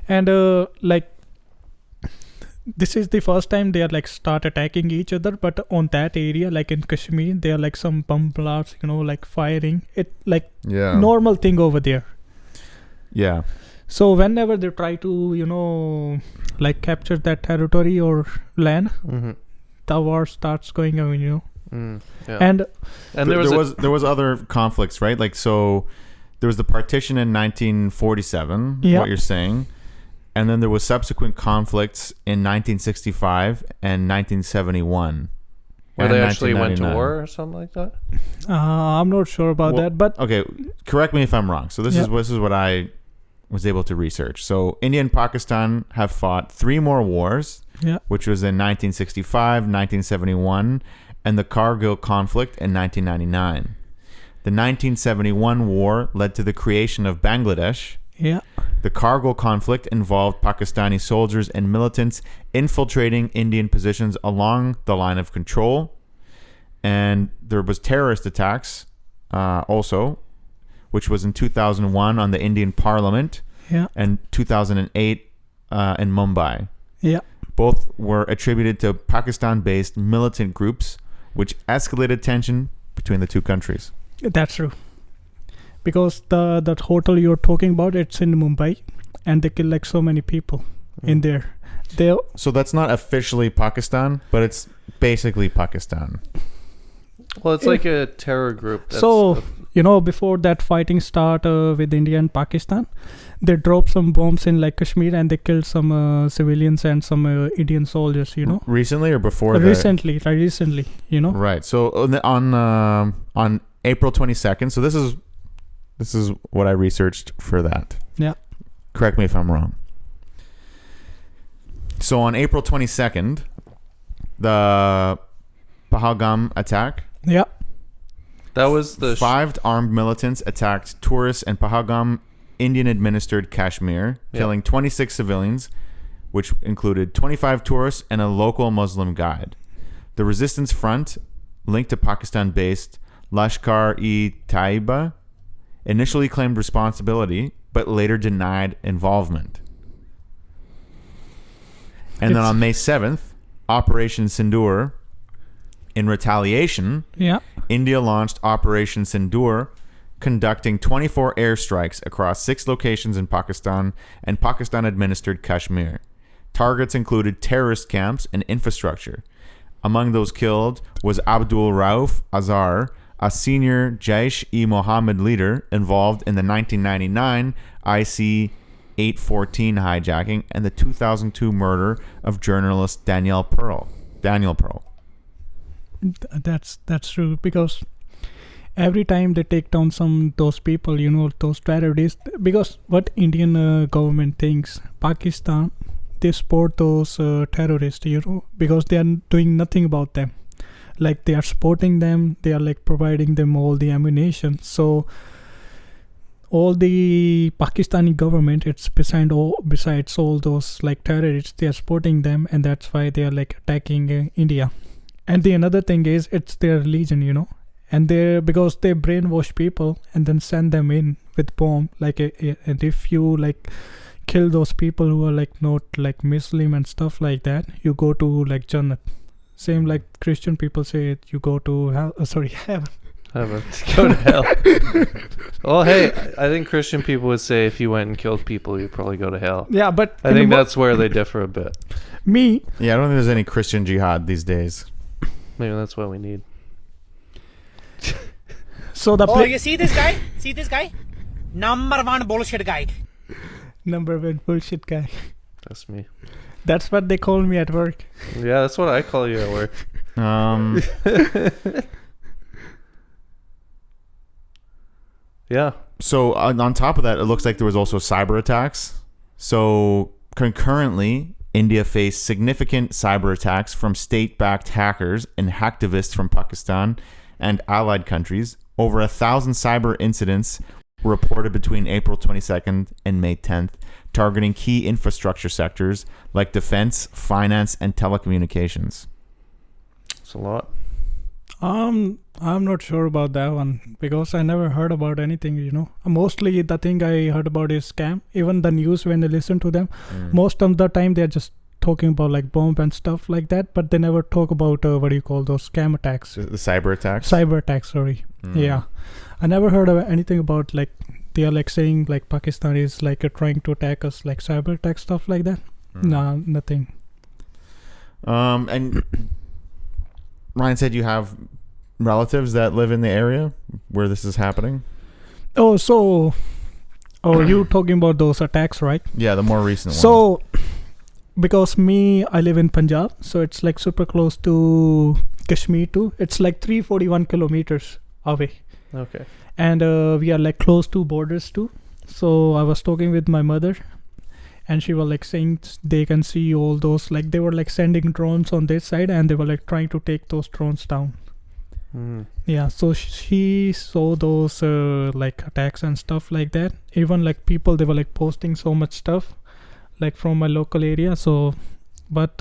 And this is the first time they are like start attacking each other, but on that area, like in Kashmir, there are like some bomb blasts, like firing. It like Yeah. normal thing over there. Yeah. So whenever they try to, like capture that territory or land, Mm-hmm. the war starts going on, Yeah. And There was other conflicts, right? Like, so there was the partition in 1947, Yeah. what you're saying. And then there was subsequent conflicts in 1965 and 1971. where and they actually went to 1999. war or something like that. I'm not sure about Well, that, but Okay, correct me if I'm wrong. So this Yeah. is what I was able to research. So India and Pakistan have fought 3 more wars, yeah, which was in 1965, 1971, and the Kargil conflict in 1999. The 1971 war led to the creation of Bangladesh. yeah, The Kargil conflict involved Pakistani soldiers and militants infiltrating Indian positions along the line of control. And there was terrorist attacks also, which was in 2001 on the Indian Parliament yeah, and 2008 in Mumbai. yeah. Both were attributed to Pakistan-based militant groups, which escalated tension between the two countries. That's true. Because that hotel you're talking about, it's in Mumbai, and they kill like so many people in there. They So that's not officially Pakistan, but it's basically Pakistan. Well, it's like a terror group. So before that fighting start with India and Pakistan, they dropped some bombs in like Kashmir, and they killed some civilians and some Indian soldiers. Recently or before that? Recently. Right. So on April 22nd. So this is what I researched for that. Yeah. Correct me if I'm wrong. So on April 22nd, the Pahalgam attack. Yeah. that was the 5 armed militants attacked tourists in Pahalgam, Indian-administered Kashmir, Yeah. killing 26 civilians, which included 25 tourists and a local Muslim guide. The resistance front, linked to Pakistan-based Lashkar-e-Taiba, initially claimed responsibility, but later denied involvement. And then It's- on May 7th, Operation Sindoor, in retaliation, Yeah. India launched Operation Sindoor, conducting 24 airstrikes across 6 locations in Pakistan and Pakistan-administered Kashmir. Targets included terrorist camps and infrastructure. Among those killed was Abdul Rauf Azhar, a senior Jaish-e-Mohammed leader involved in the 1999 IC-814 hijacking and the 2002 murder of journalist Daniel Pearl. That's true, because every time they take down those people, those terrorists, because what Indian government thinks, Pakistan, they support those terrorists, because they are doing nothing about them. Like they are supporting them, they are like providing them all the ammunition. So all the Pakistani government, it's besides all those like terrorists, they are supporting them, and that's why they are like attacking India. And the another thing is it's their religion, and they because they brainwash people and then send them in with bomb and if you like kill those people who are like not like Muslim and stuff like that, you go to like Jannat. Same like Christian people say it, you go to hell. Heaven. Heaven. Go to hell. Well, hey, I think Christian people would say if you went and killed people, you'd probably go to hell. Yeah, but I think that's where they differ a bit. Me. Yeah, I don't think there's any Christian jihad these days. Maybe that's what we need. So you see this guy? See this guy? Number one bullshit guy. Number one bullshit guy. That's me. That's what they call me at work. Yeah, that's what I call you at work. Yeah. So on top of that, it looks like there was also cyber attacks. So concurrently, India faced significant cyber attacks from state-backed hackers and hacktivists from Pakistan and allied countries. Over 1,000 cyber incidents were reported between April 22nd and May 10th, targeting key infrastructure sectors like defense, finance, and telecommunications. It's a lot. I'm not sure about that one because I never heard about anything, Mostly the thing I heard about is scam. Even the news, when I listen to them, most of the time they're just talking about like bomb and stuff like that, but they never talk about what do you call those scam attacks? The cyber attacks? Cyber attacks, sorry. Yeah. I never heard of anything about like they are like saying like Pakistan is like trying to attack us, like cyber attack stuff like that. Nah, nothing. And Ryan said you have relatives that live in the area where this is happening? You talking about those attacks, right? Yeah, the more recent one. So, because I live in Punjab, so it's like super close to Kashmir too. It's like 341 kilometers away. Okay. And we are like close to borders too. So I was talking with my mother, and she was like saying they can see all those, like they were like sending drones on this side, and they were like trying to take those drones down. Yeah, so she saw those like attacks and stuff like that. Even like people, they were like posting so much stuff like from my local area. So but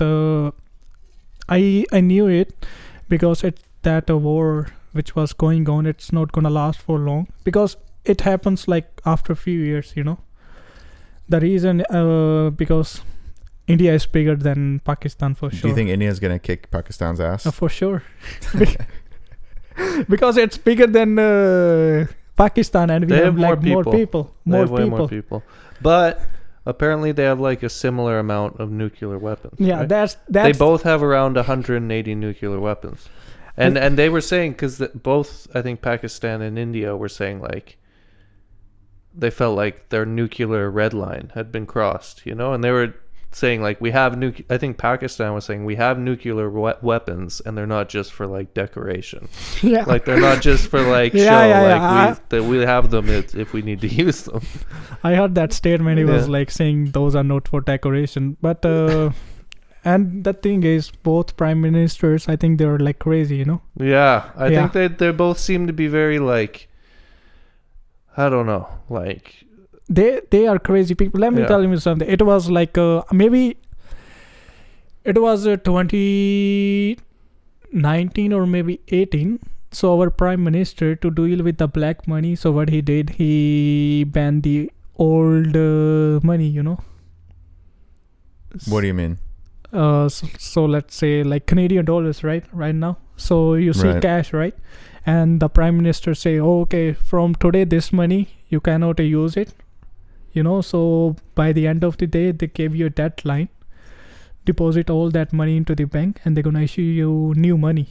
I knew it because that war which was going on, it's not gonna last for long because it happens like after a few years. The reason because India is bigger than Pakistan for sure. Do you think India is gonna kick Pakistan's ass? For sure. Because it's bigger than Pakistan, and we have like more people. More people. But apparently they have like a similar amount of nuclear weapons. Yeah, right? that's they both have around 180 nuclear weapons. And they were saying, because both, I think Pakistan and India were saying like they felt like their nuclear red line had been crossed, and they were saying like we have I think Pakistan was saying we have nuclear weapons, and they're not just for like decoration. Yeah. Like they're not just for like show. We have them if we need to use them. I heard that statement. He was like saying those are not for decoration, but and the thing is, both prime ministers, I think they're like crazy, Yeah, I think they both seem to be very like, I don't know, like. They are crazy people. Let me tell you something. It was like maybe it was 2019 or maybe 18. So our prime minister, to deal with the black money, so what he did, he banned the old money. What do you mean? So let's say like Canadian dollars, right now. So you see cash, right? And the prime minister say, okay, from today this money you cannot use it. So by the end of the day, they gave you a deadline, deposit all that money into the bank, and they're gonna issue you new money.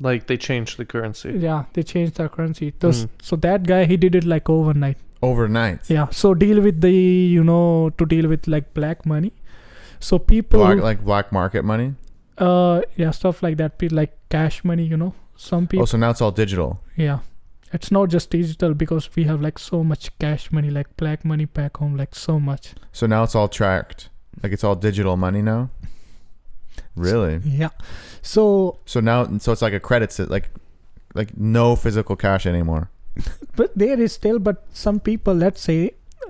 Like they changed the currency. Yeah, they changed the currency. So that guy, he did it like overnight. Yeah. So deal with to deal with like black money. So people like black market money. Stuff like that. Like cash money. Some people. Oh, so now it's all digital. Yeah. It's not just digital because we have like so much cash money, like black money back home, like so much. So now it's all tracked, like it's all digital money now. Really? Yeah. So now it's like a credit, like no physical cash anymore. But there is still, but some people, let's say,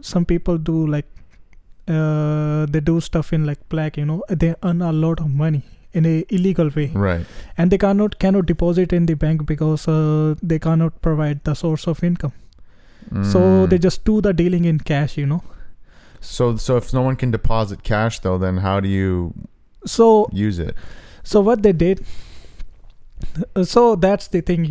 some people do like, they do stuff in like black, they earn a lot of money in a illegal way, Right. and they cannot deposit in the bank because they cannot provide the source of income. So they just do the dealing in cash, So if no one can deposit cash though, then how do you So use it? so what they did, so that's the thing,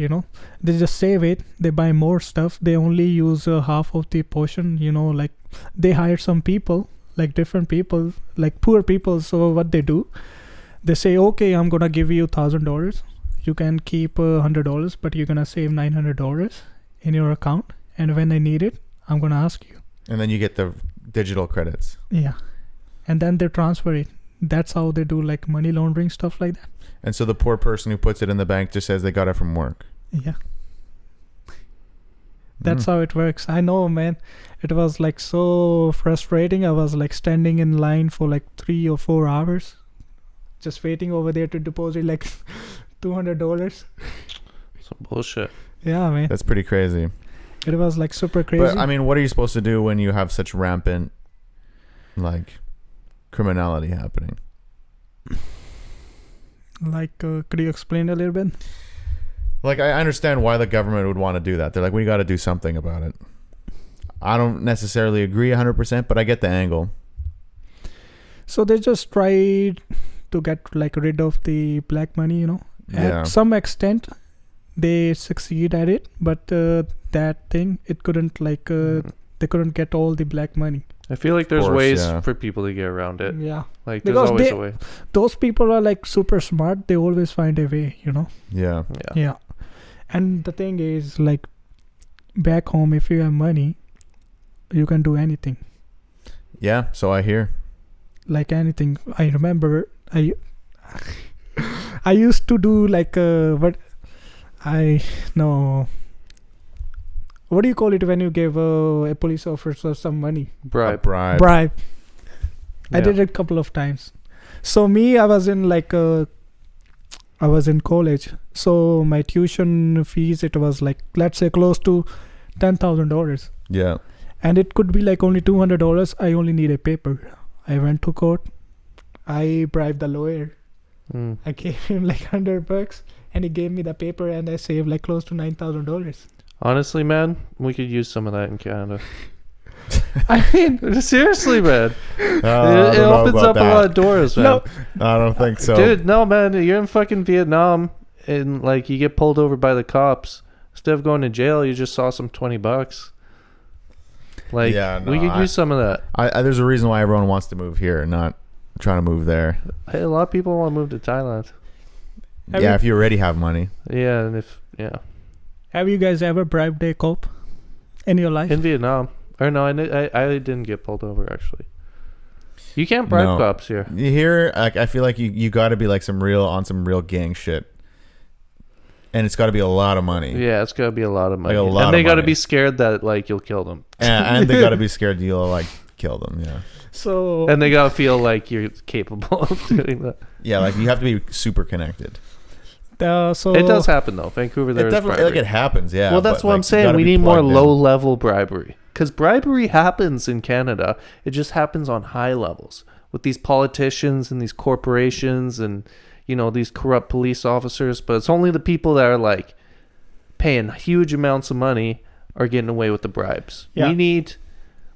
they just save it, they buy more stuff, they only use half of the portion, like they hire some people, like different people, like poor people. So what they do, they say, okay, I'm gonna give you $1,000, you can keep $100, but you're gonna save $900 in your account, and when I need it, I'm gonna ask you. And then you get the digital credits. Yeah, and then they transfer it. That's how they do like money laundering stuff like that. And so the poor person who puts it in the bank just says they got it from work. Yeah, that's how it works. I know, man. It was like so frustrating. I was like standing in line for like 3 or 4 hours, just waiting over there to deposit like $200. Some bullshit. Yeah, man. That's pretty crazy. It was like super crazy. But I mean, what are you supposed to do when you have such rampant, like, criminality happening? Like, could you explain a little bit? Like, I understand why the government would want to do that. They're like, we got to do something about it. I don't necessarily agree 100%, but I get the angle. So they just tried to get like rid of the black money, Yeah. At some extent, they succeed at it, but that thing, it couldn't like, they couldn't get all the black money. I feel like there's course, ways yeah. for people to get around it. Yeah. Like there's Because always a way. Those people are like super smart. They always find a way, Yeah. Yeah. Yeah. And the thing is, like, back home, if you have money, you can do anything. Yeah, so I hear. Like anything. I remember I used to do like what do you call it when you give a police officer some money? Bribe. Bribe. I Yeah. did it a couple of times. So me, I was in like I was in college. So my tuition fees, it was like, let's say close to $10,000. Yeah. And it could be like only $200. I only need a paper. I went to court. I bribed the lawyer. Mm. I gave him like $100 and he gave me the paper, and I saved like close to $9,000. Honestly, man, we could use some of that in Canada. I mean, Seriously, man. I It don't know opens about up a that. lot of doors, man. no, I don't think so. Dude, no, man. You're in fucking Vietnam and like you get pulled over by the cops. Instead of going to jail, you just saw some $20. Like, Yeah, no, we could use some of that. I there's a reason why everyone wants to move here, not trying to move there. Hey, a lot of people want to move to Thailand. Have Yeah, you- if you already have money. Yeah, and if yeah, have you guys ever bribed a cop in your life? in Vietnam. Or no, I didn't get pulled over actually. You can't bribe No. cops here. You hear, like, I feel like you got to be like some real gang shit, and it's got to be a lot of money. Yeah, it's gotta be a lot of money, Like a lot and they of gotta money. be scared that like you'll kill them, And they got to be scared you'll like kill them. Yeah, So and they gotta feel like you're capable of doing that. yeah, like you have to be super connected. so It does happen though. Vancouver, It there's definitely bribery. like it happens. Yeah. Well, that's but, what I'm like, you saying. gotta We be need more plugged in. low-level bribery. Because bribery happens in Canada. It just happens on high levels with these politicians and these corporations and, these corrupt police officers. But it's only the people that are, like, paying huge amounts of money are getting away with the bribes. Yeah. We need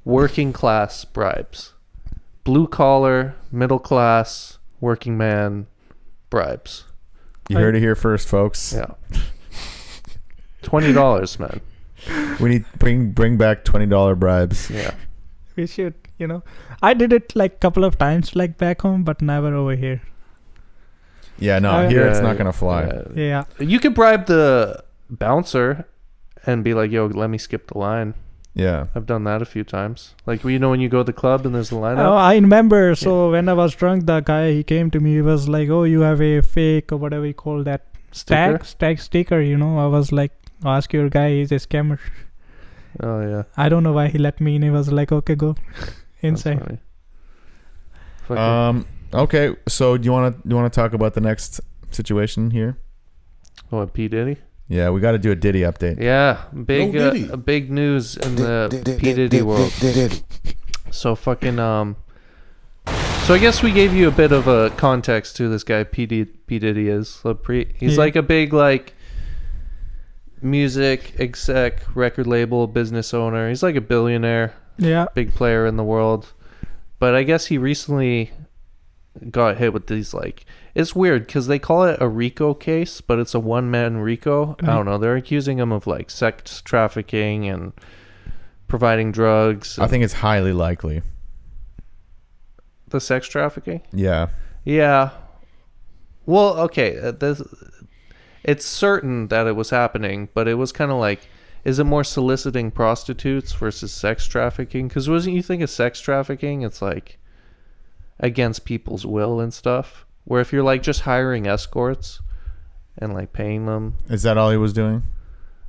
working-class bribes. Blue-collar, middle-class, working man bribes. You heard it here first, folks. Yeah. $20, man. We need bring back $20 bribes. Yeah. we should, I did it like couple of times like back home, but never over here. Yeah, no, here it's Yeah, not gonna fly. Yeah. You could bribe the bouncer and be like, yo, let me skip the line. Yeah. I've done that a few times. Like, when you go to the club and there's a Oh, lineup. I remember. So when I was drunk, the guy, he came to me. He was like, "Oh, you have a fake or whatever you call that Sticker? tag sticker." I was like, "Ask your guy. He's a scammer." Oh, yeah. I don't know why he let me in. He was like, "Okay, go That's inside." funny. Fucking- Okay, so do you want to talk about the next situation here? What, P. Diddy? Yeah, we got to do a Diddy update. Yeah, big No Diddy. big news in the P Diddy world. So fucking So I guess we gave you a bit of a context to this guy P Diddy is. Lovepreet. He's Yeah. like a big like music exec, record label, business owner. He's like a billionaire, Yeah. big player in the world. But I guess he recently got hit with these like, it's weird because they call it a RICO case, but it's a one-man RICO. I don't know. They're accusing him of like sex trafficking and providing drugs. I think it's highly likely. The sex trafficking. Yeah. Yeah. Well, okay. It's certain that it was happening, but it was kind of like, is it more soliciting prostitutes versus sex trafficking? Because wasn't you think of sex trafficking? It's like against people's will and stuff. Where if you're like just hiring escorts and like paying them. Is that all he was doing?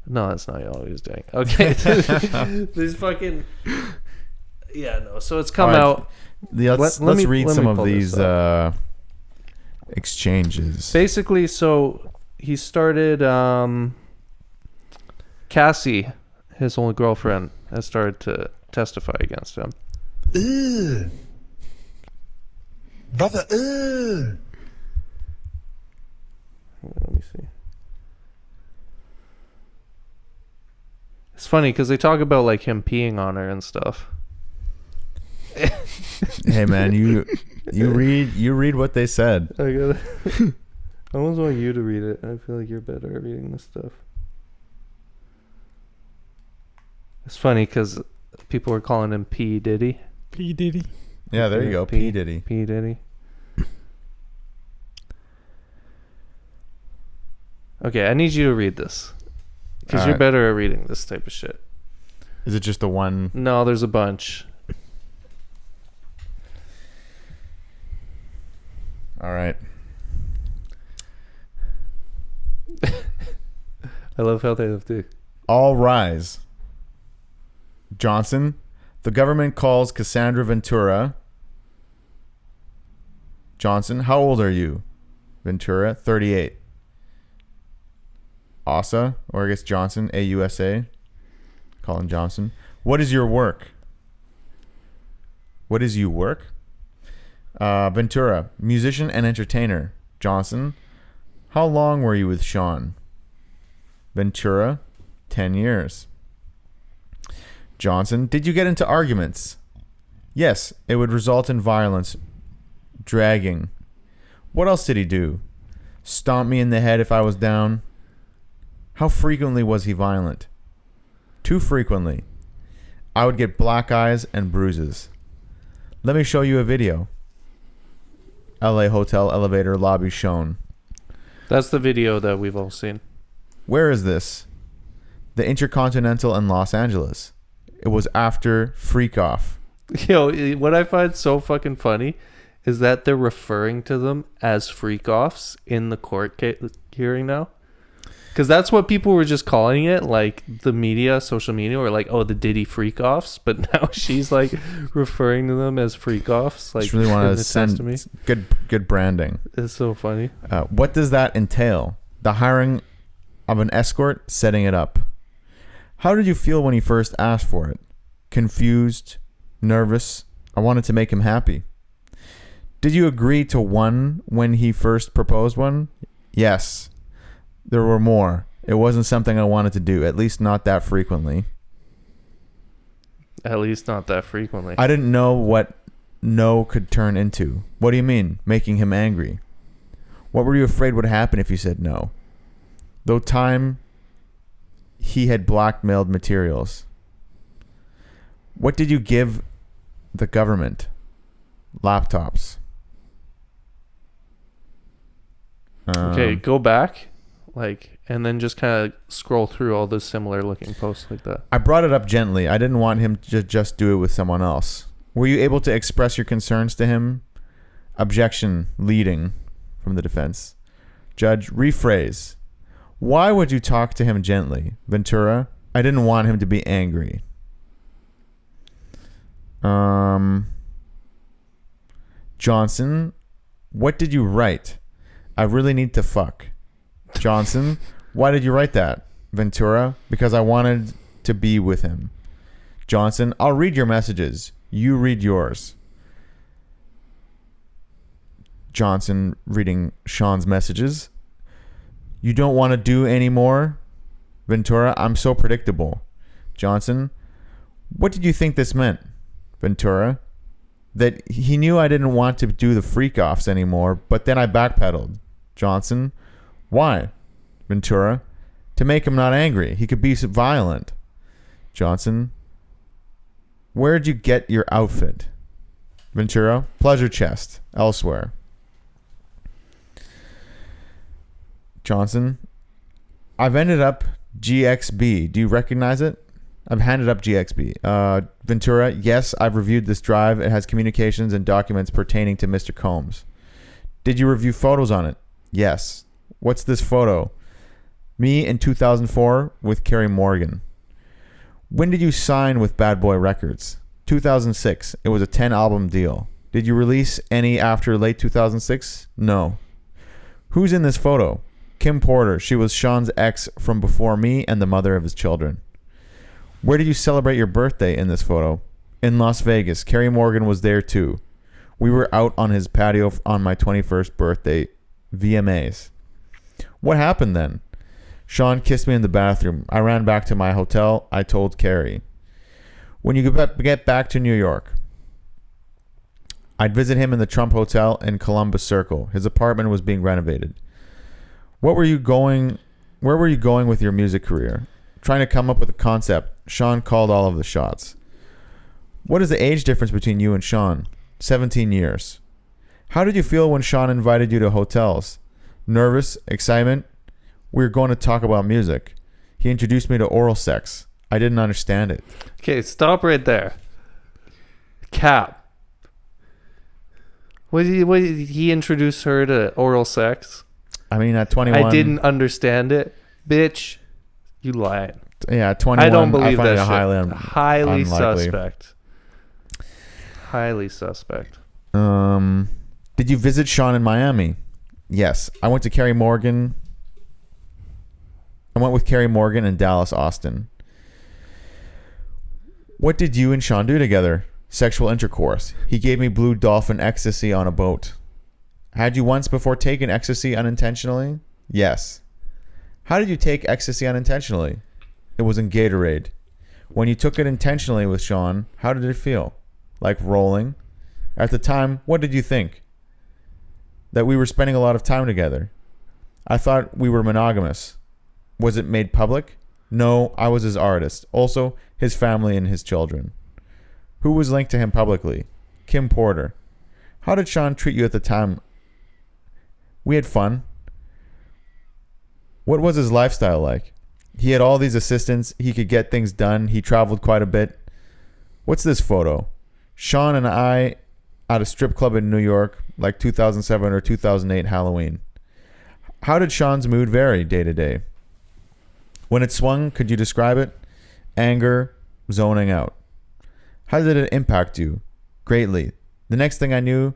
No, that's not all he was doing. Okay. These fucking. Yeah, no. So it's come All right. out. Let's read some of these exchanges. Basically, so he started. Cassie, his only girlfriend, has started to testify against him. Brother, Let me see. It's funny because they talk about like him peeing on her and stuff. Hey man, you read what they said. I gotta. I almost want you to read it. I feel like you're better at reading this stuff. It's funny because people were calling him P Diddy. P Diddy. Yeah, there you go. P Diddy. P Diddy. Okay, I need you to read this because you're Alright. better at reading this type of shit. Is it just the one? No, there's a bunch. All right. I love how they have to. All rise. Johnson, the government calls Cassandra Ventura. Johnson, how old are you? Ventura, 38. Asa, or I guess Johnson, AUSA. Colin Johnson. What is your work? What is you work? Ventura, musician and entertainer. Johnson, how long were you with Sean? Ventura, 10 years. Johnson, did you get into arguments? Yes, it would result in violence, dragging. What else did he do? Stomp me in the head if I was down? How frequently was he violent? Too frequently. I would get black eyes and bruises. Let me show you a video. LA hotel elevator lobby shown. That's the video that we've all seen. Where is this? The Intercontinental in Los Angeles. It was after Freak Off. Yo, what I find so fucking funny is that they're referring to them as freak offs in the court hearing now. Because that's what people were just calling it, like the media, social media, were like, "Oh, the Diddy freak offs," but now she's like referring to them as freak offs. Like, Just really want in to the send testimony. good branding. It's so funny. What does that entail? The hiring of an escort, setting it up. How did you feel when he first asked for it? Confused, nervous. I wanted to make him happy. Did you agree to one when he first proposed one? Yes. There were more. It wasn't something I wanted to do, at least not that frequently. At least not that frequently. I didn't know what no could turn into. What do you mean, making him angry? What were you afraid would happen if you said no? Though time, he had blackmailed materials. What did you give the government? Laptops. Okay, go back, like, and then just kind of scroll through all the similar looking posts like that. I brought it up gently. I didn't want him to just do it with someone else. Were you able to express your concerns to him? Objection leading from the defense. Judge, rephrase. Why would you talk to him gently? Ventura, I didn't want him to be angry. Johnson, what did you write? I really need to fuck. Johnson, Why did you write that? Ventura, because I wanted to be with him. Johnson, I'll read your messages. You read yours. Johnson reading Sean's messages. You don't want to do any more? Ventura, I'm so predictable. Johnson, what did you think this meant? Ventura, that he knew I didn't want to do the freak-offs anymore, but then I backpedaled. Johnson, why? Ventura, to make him not angry. He could be violent. Johnson, where'd you get your outfit? Ventura, pleasure chest, elsewhere. Johnson, I've ended up GXB. Do you recognize it? I've handed up GXB. Ventura, yes, I've reviewed this drive. It has communications and documents pertaining to Mr. Combs. Did you review photos on it? Yes. What's this photo? Me in 2004 with Kerry Morgan. When did you sign with Bad Boy Records? 2006. It was a 10-album deal. Did you release any after late 2006? No. Who's in this photo? Kim Porter. She was Sean's ex from before me and the mother of his children. Where did you celebrate your birthday in this photo? In Las Vegas. Kerry Morgan was there too. We were out on his patio on my 21st birthday. VMAs. What happened then? Sean kissed me in the bathroom. I ran back to my hotel. I told Kerry. When you get back to New York, I'd visit him in the Trump Hotel in Columbus Circle. His apartment was being renovated. Where were you going with your music career? Trying to come up with a concept. Sean called all of the shots. What is the age difference between you and Sean? 17 years. How did you feel when Sean invited you to hotels? Nervous? Excitement? We were going to talk about music. He introduced me to oral sex. I didn't understand it. Okay, stop right there. Cap. He introduced her to oral sex? I mean, at 21... I didn't understand it. Bitch, you lied. Yeah, at 21... I don't believe I find that it shit. Highly unlikely. suspect. Highly suspect. Did you visit Sean in Miami? Yes. I went with Kerry Morgan in Dallas, Austin. What did you and Sean do together? Sexual intercourse. He gave me blue dolphin ecstasy on a boat. Had you once before taken ecstasy unintentionally? Yes. How did you take ecstasy unintentionally? It was in Gatorade. When you took it intentionally with Sean, how did it feel? Like rolling? At the time, what did you think? That we were spending a lot of time together. I thought we were monogamous. Was it made public? No, I was his artist. Also, his family and his children. Who was linked to him publicly? Kim Porter. How did Sean treat you at the time? We had fun. What was his lifestyle like? He had all these assistants. He could get things done. He traveled quite a bit. What's this photo? Sean and I at a strip club in New York, like 2007 or 2008 Halloween. How did Sean's mood vary day to day? When it swung, could you describe it? Anger, zoning out. How did it impact you? Greatly. The next thing I knew,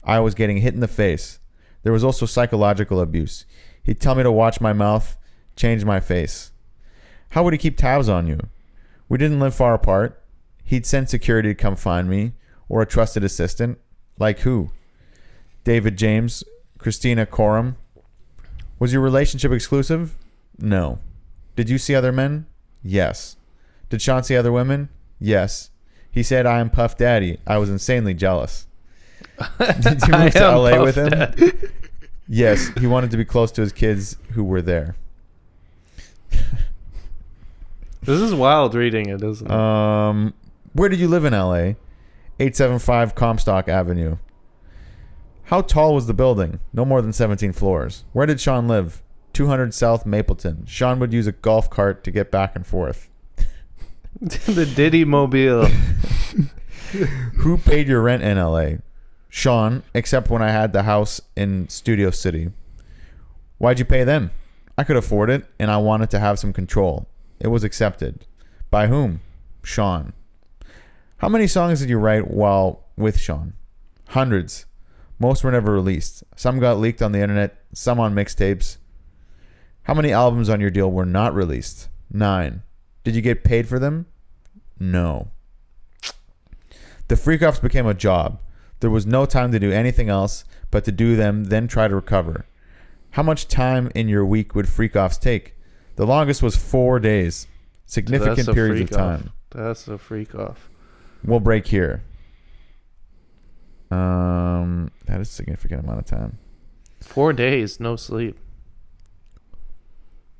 I was getting hit in the face. There was also psychological abuse. He'd tell me to watch my mouth, change my face. How would he keep tabs on you? We didn't live far apart. He'd send security to come find me, or a trusted assistant. Like who? David James, Christina Coram. Was your relationship exclusive? No. Did you see other men? Yes. Did Sean see other women? Yes. He said, I am Puff Daddy. I was insanely jealous. Did you move to LA with him? Daddy. Yes. He wanted to be close to his kids who were there. This is wild reading it, isn't it? Where did you live in LA? 875 Comstock Avenue. How tall was the building? No more than 17 floors. Where did Sean live? 200 South Mapleton. Sean would use a golf cart to get back and forth. The Diddy Mobile. Who paid your rent in LA? Sean, except when I had the house in Studio City. Why'd you pay them? I could afford it, and I wanted to have some control. It was accepted. By whom? Sean. How many songs did you write while with Sean? Hundreds. Most were never released. Some got leaked on the internet, some on mixtapes. How many albums on your deal were not released? 9. Did you get paid for them? No. The freak-offs became a job. There was no time to do anything else but to do them, then try to recover. How much time in your week would freak-offs take? The longest was 4 days. Significant periods of time. That's a freak-off. We'll break here. That is a significant amount of time. 4 days, no sleep.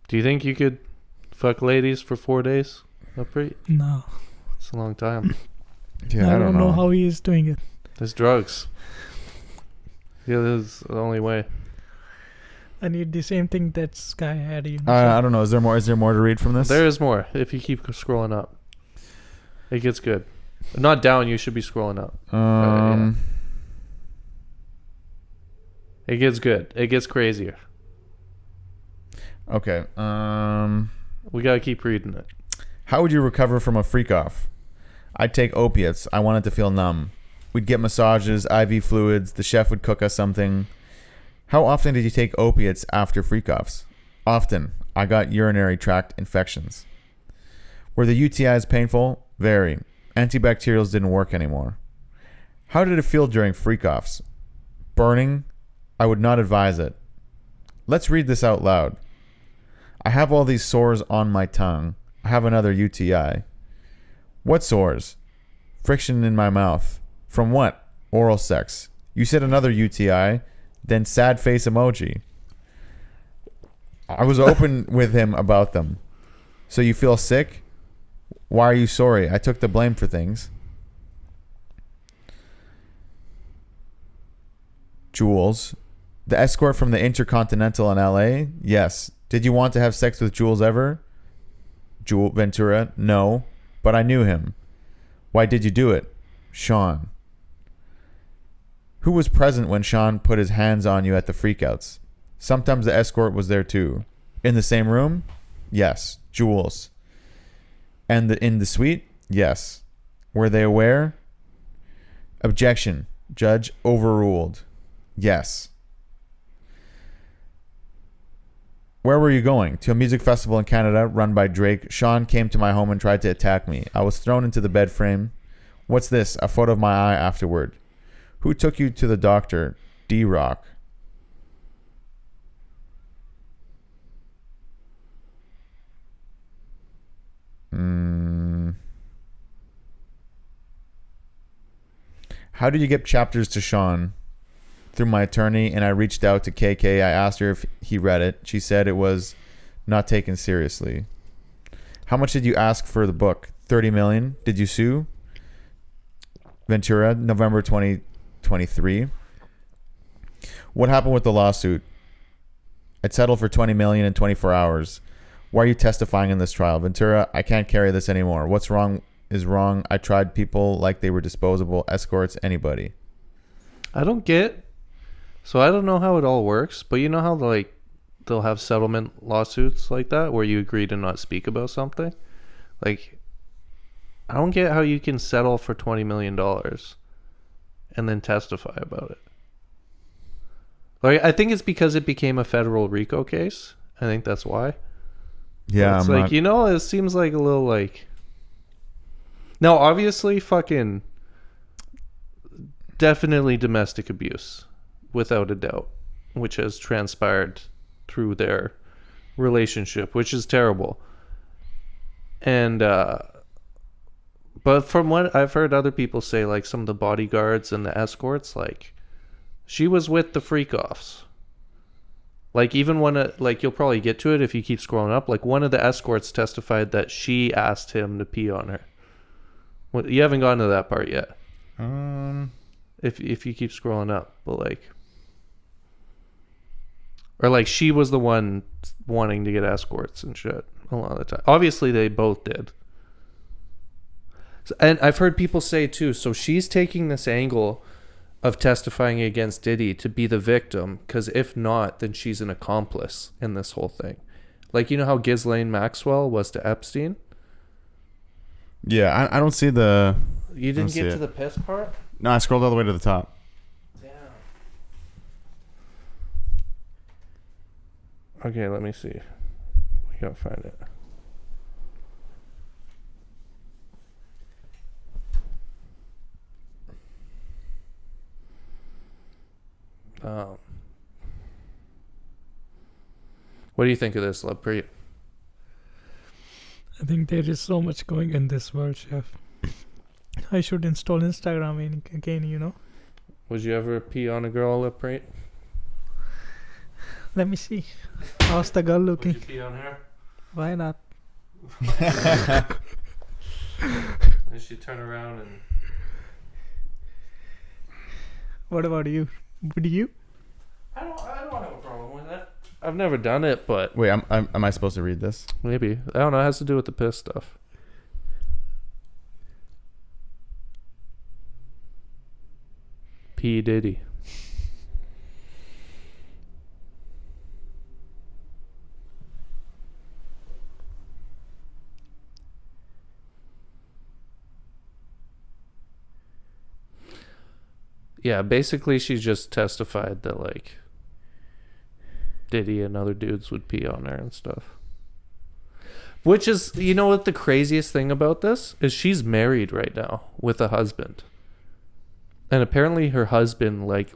Do you think you could fuck ladies for 4 days? Lovepreet? No. It's a long time. Yeah, I don't know how he is doing it. There's drugs. Yeah, that's the only way. I need the same thing that Sky had. You know, I don't know. Is there more? Is there more to read from this? There is more. If you keep scrolling up, it gets good. Not down. You should be scrolling up. Yeah. It gets good. It gets crazier. Okay. We gotta keep reading it. How would you recover from a freak off? I'd take opiates. I wanted to feel numb. We'd get massages, IV fluids. The chef would cook us something. How often did you take opiates after freak offs? Often. I got urinary tract infections. Were the UTIs painful? Very. Antibacterials didn't work anymore. How did it feel during freak offs? Burning? I would not advise it. Let's read this out loud. I have all these sores on my tongue. I have another UTI. What sores? Friction in my mouth. From what? Oral sex. You said another UTI, then sad face emoji. I was open with him about them. So you feel sick? Why are you sorry? I took the blame for things. Jules. The escort from the Intercontinental in LA? Yes. Did you want to have sex with Jules ever? Ventura? No. But I knew him. Why did you do it? Sean. Who was present when Sean put his hands on you at the freakouts? Sometimes the escort was there too. In the same room? Yes. Jules. And in the suite? Yes. Were they aware? Objection. Judge overruled. Yes. Where were you going? To a music festival in Canada run by Drake. Sean came to my home and tried to attack me. I was thrown into the bed frame. What's this? A photo of my eye afterward. Who took you to the doctor? D-Rock. How did you get chapters to Sean? Through my attorney, and I reached out to KK. I asked her if he read it. She said it was not taken seriously. How much did you ask for the book? 30 million. Did you sue? Ventura, November 2023. What happened with the lawsuit? I'd settled for 20 million in 24 hours. Why are you testifying in this trial? Ventura, I can't carry this anymore. What's wrong is wrong. I tried people like they were disposable, escorts, anybody. I don't get. So I don't know how it all works, but you know how like they'll have settlement lawsuits like that where you agree to not speak about something? Like, I don't get how you can settle for $20 million and then testify about it. Like, I think it's because it became a federal RICO case. I think that's why. Yeah, it's like, you know, it seems like a little like. Now, obviously, fucking definitely domestic abuse, without a doubt, which has transpired through their relationship, which is terrible. And but from what I've heard other people say, like some of the bodyguards and the escorts, like she was with the freak-offs. Like even one, like you'll probably get to it if you keep scrolling up. Like one of the escorts testified that she asked him to pee on her. Well, you haven't gotten to that part yet. If you keep scrolling up, but like, or like she was the one wanting to get escorts and shit a lot of the time. Obviously, they both did. So, and I've heard people say too. So she's taking this angle of testifying against Diddy to be the victim, because if not, then she's an accomplice in this whole thing. Like, you know how Ghislaine Maxwell was to Epstein? Yeah, I don't see the... You didn't get to the piss part? No, I scrolled all the way to the top. Damn. Okay, let me see. You gotta find it. What do you think of this, Lovepreet? I think there is so much going in this world, chef. I should install Instagram again, you know. Would you ever pee on a girl, Lovepreet? Let me see. How's the girl looking? Would you pee on her? Why not? And she turn around and... What about you? Would you? I don't have a problem with that. I've never done it, but Wait, am I supposed to read this? maybe. I don't know. It has to do with the piss stuff. P. Diddy. Yeah, basically she just testified that like Diddy and other dudes would pee on her and stuff. Which is, you know what the craziest thing about this is? She's married right now with a husband. And apparently her husband like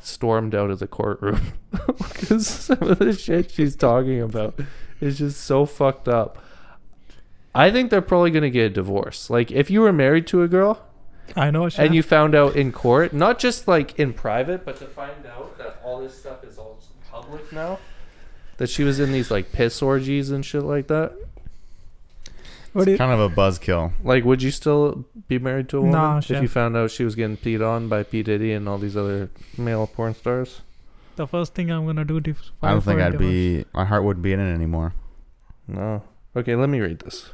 stormed out of the courtroom because some of the shit she's talking about is just so fucked up. I think they're probably going to get a divorce. Like if you were married to a girl I know, chef. and you found out in court, not just like in private, but to find out that all this stuff is all public now, that she was in these like piss orgies and shit like that. What do you, Kind of a buzzkill. Like, would you still be married to a woman Nah, if you chef. found out she was getting peed on by P. Diddy and all these other male porn stars? the first thing I'm gonna do is I don't think file I'd for a be. My heart wouldn't be in it anymore. No. Okay, let me read this.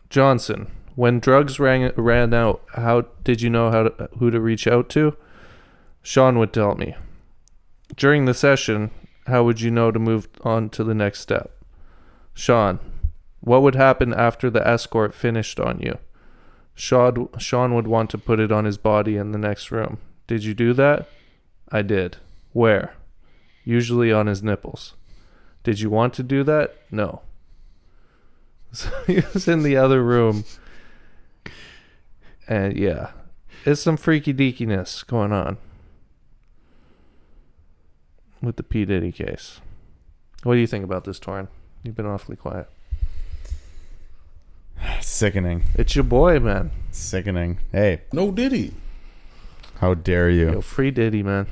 Johnson, when drugs ran out, how did you know who to reach out to? Sean would tell me. During the session, how would you know to move on to the next step? Sean, what would happen after the escort finished on you? Sean would want to put it on his body in the next room. Did you do that? I did. Where? Usually on his nipples. Did you want to do that? No. So he was in the other room. And yeah, it's some freaky deakiness going on with the P. Diddy case. What do you think about this, Thorun? You've been awfully quiet. Sickening. It's your boy, man. Sickening. Hey, No Diddy. how dare you? Yo, free Diddy, man.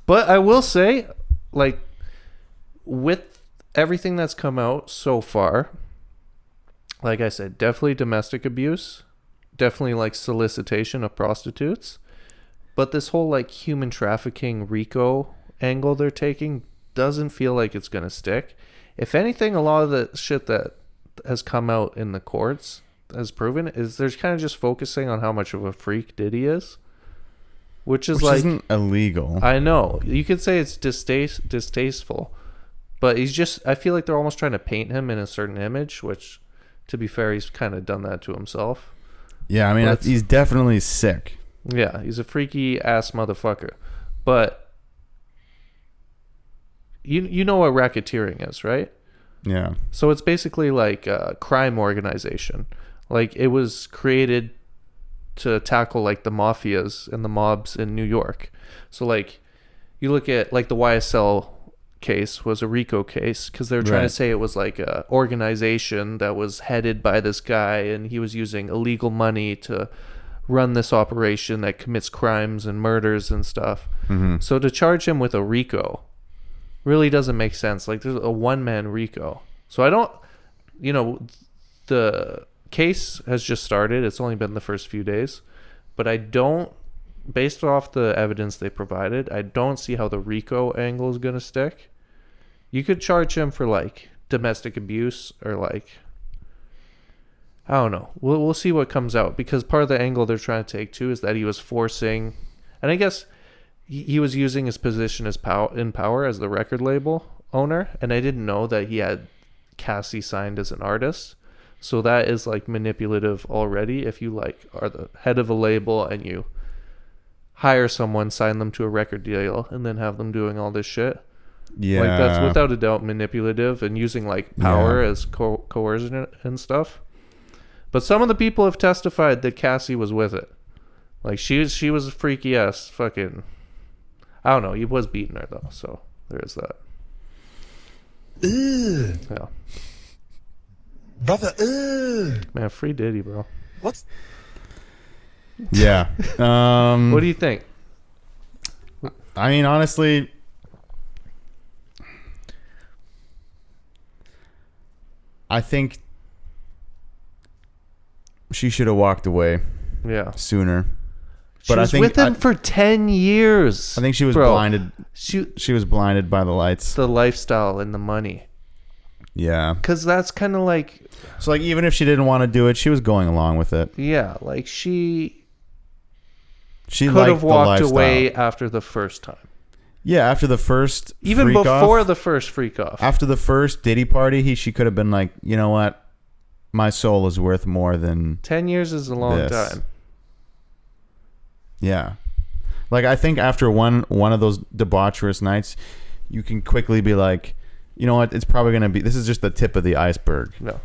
But I will say, like, with everything that's come out so far, like I said, definitely domestic abuse, definitely like solicitation of prostitutes, but this whole like human trafficking RICO angle they're taking doesn't feel like it's gonna stick. If anything, a lot of the shit that has come out in the courts has proven is they're kind of just focusing on how much of a freak Diddy is, which is like isn't illegal. I know you could say it's distasteful, but I feel like they're almost trying to paint him in a certain image, which, to be fair, he's kind of done that to himself. Yeah, I mean, Let's- he's definitely sick. Yeah, he's a freaky ass motherfucker. But you know what racketeering is, right? Yeah. So it's basically like a crime organization. Like it was created to tackle like the mafias and the mobs in New York. So like you look at like the YSL case was a RICO case because they were trying to Right. say it was like a organization that was headed by this guy and he was using illegal money to run this operation that commits crimes and murders and stuff. Mm-hmm. So to charge him with a RICO really doesn't make sense. Like there's a one-man RICO. So I don't, the case has just started. It's only been the first few days, but I don't, based off the evidence they provided, I don't see how the RICO angle is going to stick. You could charge him for like domestic abuse or like, I don't know. We'll see what comes out because part of the angle they're trying to take too is that he was forcing, and I guess he was using his position as in power as the record label owner, and I didn't know that he had Cassie signed as an artist. So that is like manipulative already if you like are the head of a label and you hire someone, sign them to a record deal, and then have them doing all this shit. Yeah. Like, that's without a doubt manipulative and using, like, power Yeah. as coercion and stuff. But some of the people have testified that Cassie was with it. Like, she was a freaky ass fucking... I don't know. He was beating her, though, so there is that. Yeah. Brother, Man, free Diddy, bro. what's Yeah. What do you think? I mean, honestly, I think she should have walked away Yeah. sooner. She But I was think with him for 10 years. I think she was bro. blinded. She, She was blinded by the lights. the lifestyle and the money. Yeah. Because that's kind of like... So like, even if she didn't want to do it, she was going along with it. Yeah, like she She could liked have the walked lifestyle. away after the first time. Yeah, after the first Even freak before off, the first freak off. after the first Diddy party, she could have been like, you know what, my soul is worth more than 10 years is a long this. time. Yeah. Like, I think after one of those debaucherous nights, you can quickly be like, you know what, it's probably gonna be, this is just the tip of the iceberg. No.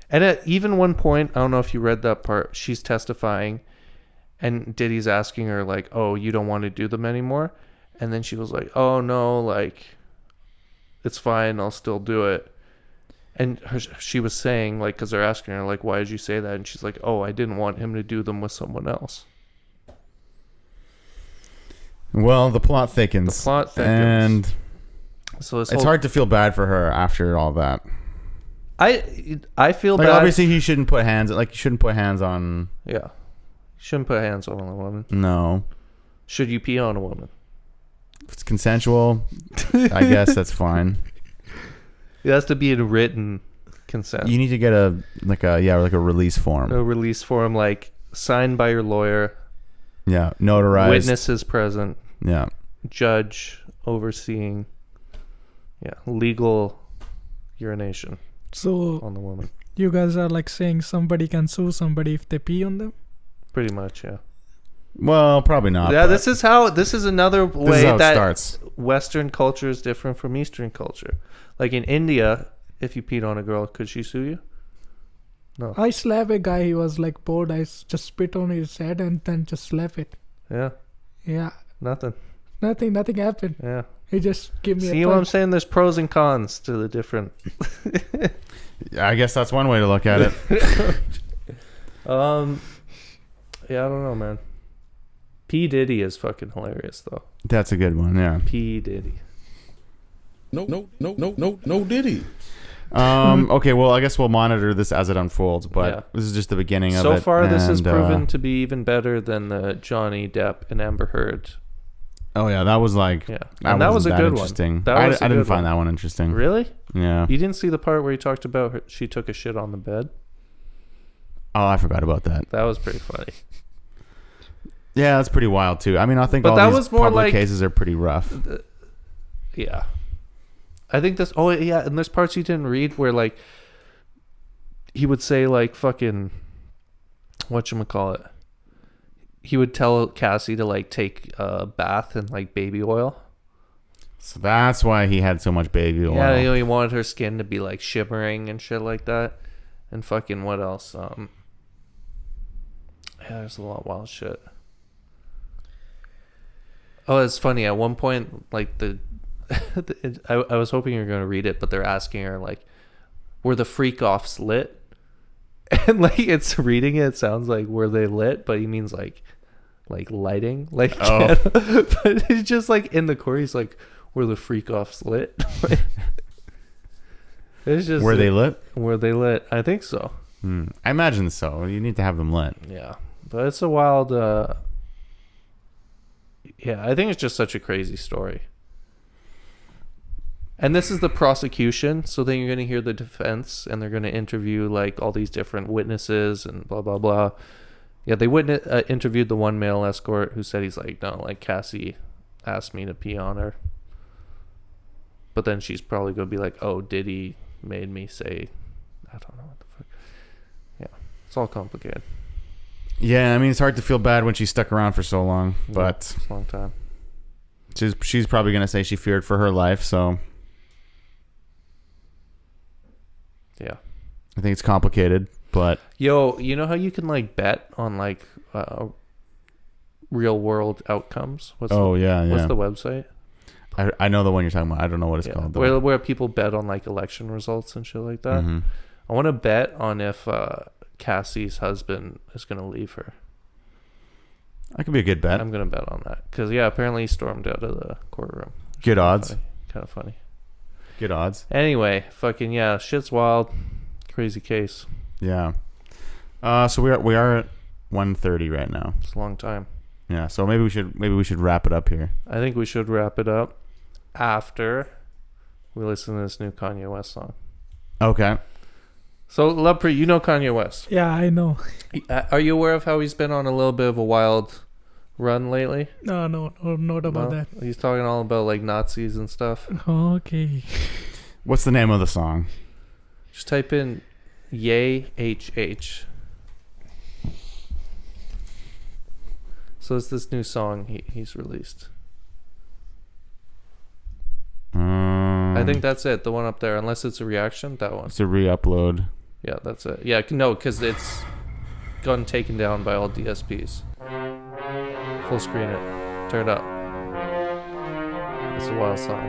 And at even one point, I don't know if you read that part, she's testifying and Diddy's asking her like, oh, you don't want to do them anymore? And then she was like, oh no, like, it's fine, I'll still do it. And she was saying, like, because they're asking her, like, why did you say that? And she's like, oh, I didn't want him to do them with someone else. Well, the plot thickens. The plot thickens. And So this it's whole, hard to feel bad for her after all that. I feel Like, bad. obviously, he shouldn't put hands, like, you shouldn't put hands on, Yeah. Shouldn't put hands on a woman. no. Should you pee on a woman? If it's consensual, I guess that's fine. It has to be a written consent. You need to get a release form. A release form, like, signed by your lawyer, Yeah, notarized. witnesses present, Yeah. judge overseeing, legal urination So on the woman. you guys are like saying somebody can sue somebody if they pee on them? Pretty much, yeah. Well, probably not. Yeah, but this is another this way is how it that starts. Western culture is different from Eastern culture. Like in India, if you peed on a girl, could she sue you? No. I slap a guy, he was like bored, I just spit on his head and then just slap it. Yeah, Yeah. nothing. Nothing happened. Yeah. He just gave me See a what I'm punch. saying? There's pros and cons to the different. I guess that's one way to look at it. Yeah, I don't know, man. P Diddy is fucking hilarious though. That's a good one. Yeah. P Diddy. No Diddy. Okay. Well, I guess we'll monitor this as it unfolds, but Yeah. this is just the beginning of So it. far, this has and, proven to be even better than the Johnny Depp and Amber Heard. Oh yeah, that was like. Yeah, That and that was wasn't a good interesting. one. That was I a didn't good find one. that one interesting. Really? Yeah. You didn't see the part where he talked about her, she took a shit on the bed? Oh, I forgot about that. That was pretty funny. Yeah, that's pretty wild too. I mean, I think But all that these was more public like- cases are pretty rough. Yeah. I think this. Oh yeah, and there's parts you didn't read where like he would say like fucking whatchamacallit. He would tell Cassie to like take a bath in like baby oil. So that's why he had so much baby oil. Yeah, you know, he wanted her skin to be like shimmering and shit like that. And fucking what else? Yeah, there's a lot of wild shit. Oh, it's funny. At one point, like I was hoping you were going to read it, but they're asking her like, were the freak offs lit? And like it's reading it, it sounds like were they lit, but he means like lighting, like. Oh. But it's just like in the core, he's like, were the freak offs lit? It's just Were they lit? Were they lit? I think so. I imagine so. You need to have them lit. Yeah, but it's a wild. Yeah, I think it's just such a crazy story. And this is the prosecution, so then you're going to hear the defense, and they're going to interview like all these different witnesses and blah blah blah. Yeah, they interviewed the one male escort who said he's like, no, like Cassie asked me to pee on her. But then she's probably going to be like, oh, Diddy made me say, I don't know what the fuck. Yeah, it's all complicated. Yeah, I mean, it's hard to feel bad when she stuck around for so long, but It's a long time. she's probably gonna say she feared for her life. So Yeah. I think it's complicated, but Yo, you know how you can like bet on like real world outcomes? What's yeah. the website? I know the one you're talking about. I don't know what it's called. Though. Where people bet on like election results and shit like that. Mm-hmm. I want to bet on if Cassie's husband is gonna leave her. That could be a good bet. I'm gonna bet on that because apparently he stormed out of the courtroom. Good odds. Kind of funny. Good odds. Anyway, fucking shit's wild. Crazy case. Yeah. So we are at 1:30 right now. It's a long time. Yeah. So maybe we should wrap it up here. I think we should wrap it up after we listen to this new Kanye West song. Okay. So, Lovepreet, you know Kanye West. Yeah, I know. Are you aware of how he's been on a little bit of a wild run lately? No, not about No? that. He's talking all about like Nazis and stuff. Okay. What's the name of the song? Just type in Yay HH. So it's this new song he's released. I think that's it. The one up there, unless it's a reaction, that one. It's a re-upload. Yeah, that's it. Yeah, no, because it's gotten taken down by all DSPs. Full screen it. Turn it up. It's a wild song.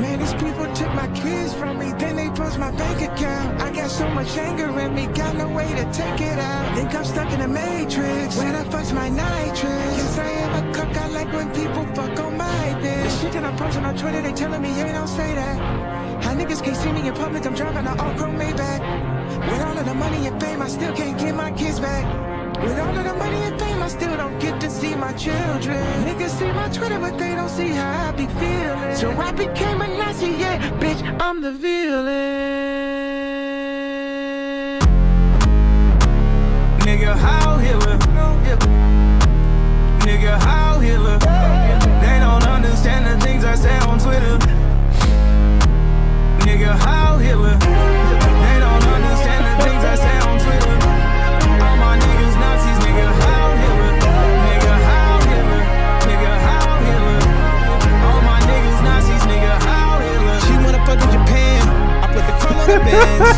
Man, these people took my kids from me, then they froze my bank account. I got so much anger in me, got no way to take it out. Think I'm stuck in the matrix, where the fuck's my nitrous? Yes, I am a cook, I like when people fuck on my bitch. The shit that I'm posting on Twitter, they telling me, hey, don't say that. How niggas can't see me in public, I'm driving an all-chrome Maybach. With all of the money and fame, I still can't get my kids back. With all of the money and fame, I still don't get to see my children. Niggas see my Twitter, but they don't see how I be feeling. So I became a Nazi, yeah, bitch, I'm the villain. Nigga, how Hitler? Nigga, how Hitler? They don't understand the things I say on Twitter. Nigga, how Hitler? They don't understand the things I say on Twitter. All my niggas Nazis, nigga, how Hitler? Nigga, how Hitler? Nigga, how Hitler? All my niggas Nazis, nigga, how Hitler? She wanna fuck in Japan, I put the crumb on the bench.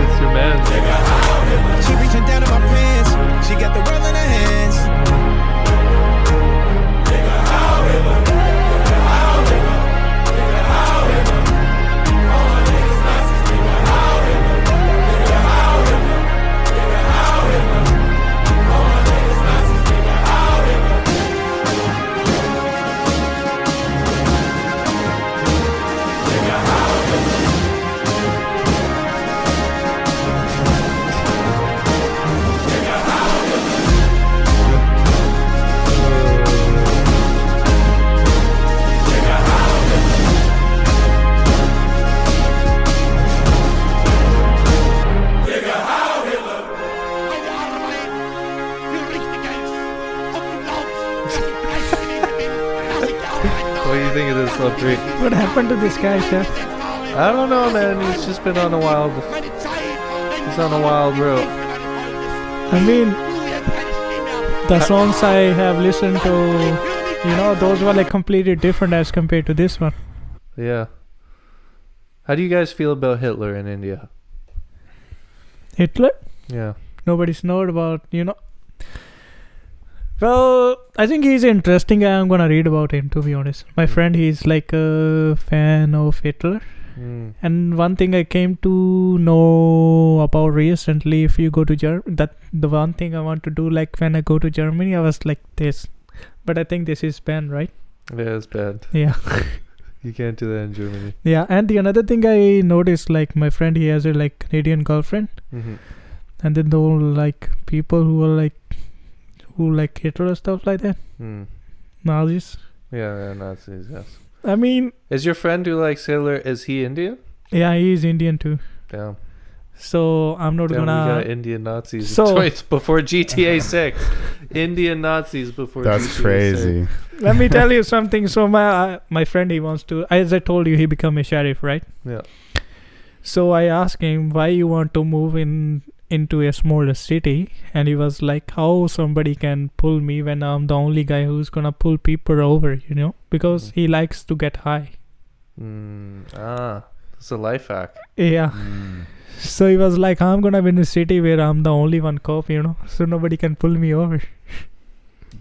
It's your man. Nigga, how Hitler? She reaching down in my pants, she got the world in her hands. Nigga, how Hitler? Nigga, how Hitler? Nigga, how Hitler? All my niggas Nazis, nigga, how Hitler? Nigga, how Hitler? Nigga, how Hitler? All my niggas Nazis, nigga, how Hitler? Nigga, how Hitler? Nigga, how Hitler? Nigga, how Hitler? Nigga, how Hitler? What do you think of this, Lovepreet? What happened to this guy, sir? I don't know, man. He's just been on a wild. He's on a wild road. I mean, the songs I have listened to, those were like completely different as compared to this one. Yeah. How do you guys feel about Hitler in India? Hitler? Yeah. Nobody's known about, Well, I think he's an interesting guy. I'm gonna read about him, to be honest. My friend, he's like a fan of Hitler. Mm. And one thing I came to know about recently, if you go to Germany, that the one thing I want to do, like when I go to Germany, I was like this. But I think this is banned, right? Yeah, it's bad. Yeah. You can't do that in Germany. Yeah, and the another thing I noticed, like my friend, he has a like Canadian girlfriend. Mm-hmm. And then the whole like people who like Hitler or stuff like that. Mm. Nazis. Yeah, Nazis, yes. I mean, Is your friend who likes Hitler, is he Indian? yeah, he is Indian too. Damn. So I'm not Damn, we got gonna. Indian Nazis. So- It's before GTA 6. Indian Nazis before That's GTA crazy. Let me tell you something. So my friend, he wants to. As I told you, he become a sheriff, right? 6. Yeah. So I asked him why you want to move into a smaller city, and he was like, "How somebody can pull me when I'm the only guy who's gonna pull people over, because he likes to get high." It's a life hack. Yeah. So he was like, "I'm gonna be in a city where I'm the only one cop, so nobody can pull me over."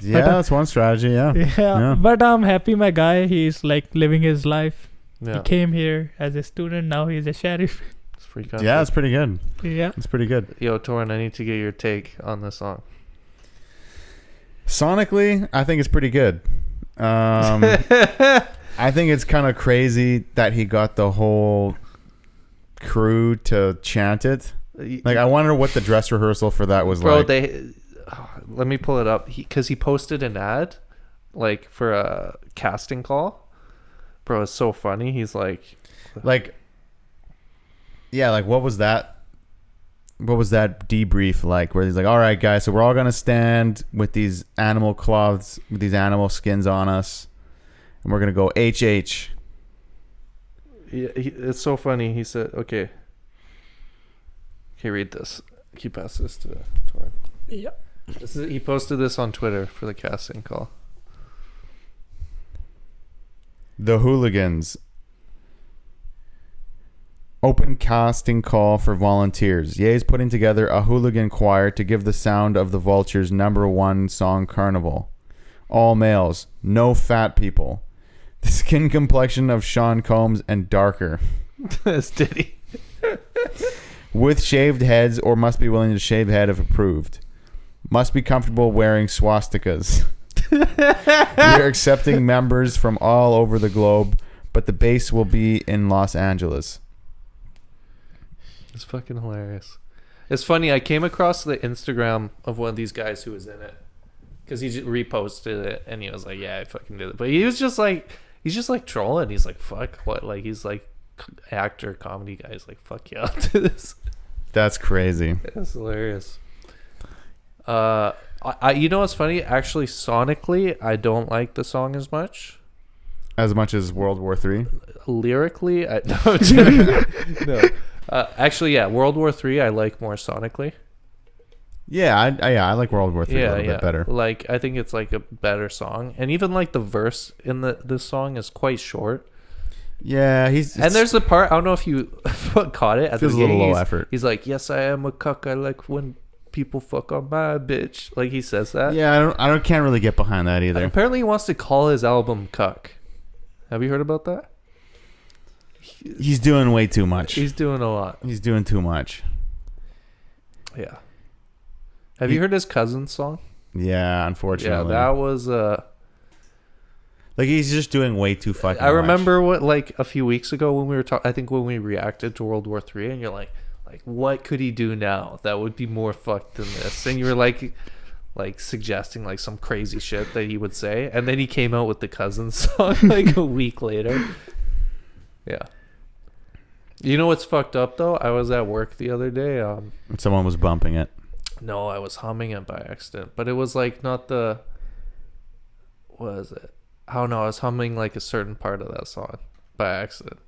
Yeah, that's one strategy. Yeah. Yeah. But I'm happy, my guy. He's like living his life. Yeah. He came here as a student. Now he's a sheriff. It's free country. Yeah, it's pretty good. Yeah. It's pretty good. Yo, Thorun, I need to get your take on this song. Sonically, I think it's pretty good. I think it's kind of crazy that he got the whole crew to chant it. Like, I wonder what the dress rehearsal for that was Bro, like. let me pull it up. Because he posted an ad, like, for a casting call. Bro, it's so funny. He's like, yeah, like, what was that? What was that debrief like? Where he's like, all right, guys, so we're all going to stand with these animal cloths, with these animal skins on us. And we're going to go HH. yeah, it's so funny. He said, okay, read this. Can you pass this to Thorun? Yeah. He posted this on Twitter for the casting call. The Hooligans. Open casting call for volunteers. Ye is putting together a hooligan choir to give the sound of the Vultures' #1 song Carnival. All males, no fat people. The skin complexion of Sean Combs and darker. That's Diddy. With shaved heads or must be willing to shave head if approved. Must be comfortable wearing swastikas. We are accepting members from all over the globe, but the base will be in Los Angeles. It's fucking hilarious. It's funny. I came across the Instagram of one of these guys who was in it because he just reposted it and he was like, "Yeah, I fucking did it." But he was just like, he's just like trolling. He's like, "Fuck what?" Like he's like actor, comedy guy. He's like, "Fuck yeah, I'll do this." That's crazy. It's hilarious. You know what's funny? Actually, sonically, I don't like the song as much. As much as World War III? Lyrically, no. Actually, yeah, World War III I like more sonically. Yeah, I like World War III a little bit better. Like, I think it's like a better song, and even like the verse in this song is quite short. Yeah, and there's the part, I don't know if you caught it at the feels a beginning. little low effort. He's like, "Yes, I am a cuck. I like when people fuck on my bitch." Like he says that. Yeah, I can't really get behind that either. Apparently, he wants to call his album "Cuck." Have you heard about that? He's doing way too much. He's doing a lot. He's doing too much. Yeah. Have you heard his cousin's song? Yeah, unfortunately. Yeah, that was like he's just doing way too fucking I remember much. what, like, a few weeks ago when we were talking, I think when we reacted to World War III, and you're like what could he do now that would be more fucked than this? And you were like suggesting like some crazy shit that he would say, and then he came out with the cousin's song like a week later. Yeah. You know what's fucked up though? I was at work the other day. Someone was bumping it. No, I was humming it by accident, but it was like not the. What is it? I don't know. I was humming like a certain part of that song by accident.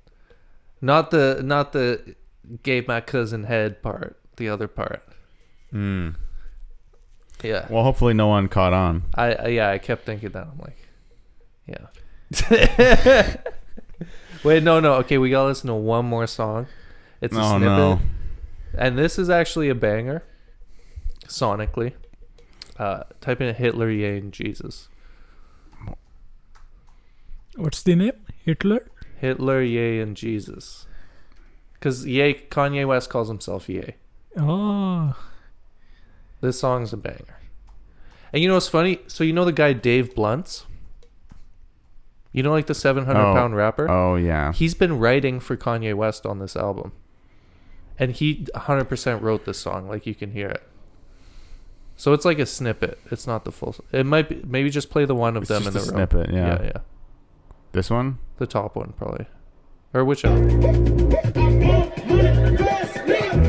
Not the gave my cousin head part. The other part. Mm. Yeah. Well, hopefully no one caught on. I kept thinking that. I'm like, yeah. Wait, no. Okay, we gotta listen to one more song. It's a snippet. No. And this is actually a banger. Sonically. Type in Hitler, Ye, and Jesus. What's the name? Hitler? Hitler, Ye, and Jesus. Because Kanye West calls himself Ye. Oh. This song's a banger. And you know what's funny? So you know the guy Dave Blunts? You know, like the 700-pound rapper? Oh, yeah. He's been writing for Kanye West on this album. And he 100% wrote this song. Like, you can hear it. So it's like a snippet. It's not the full. It might be. Maybe just play the one of them in the room. Snippet, yeah. Yeah. This one? The top one, probably. Or whichever.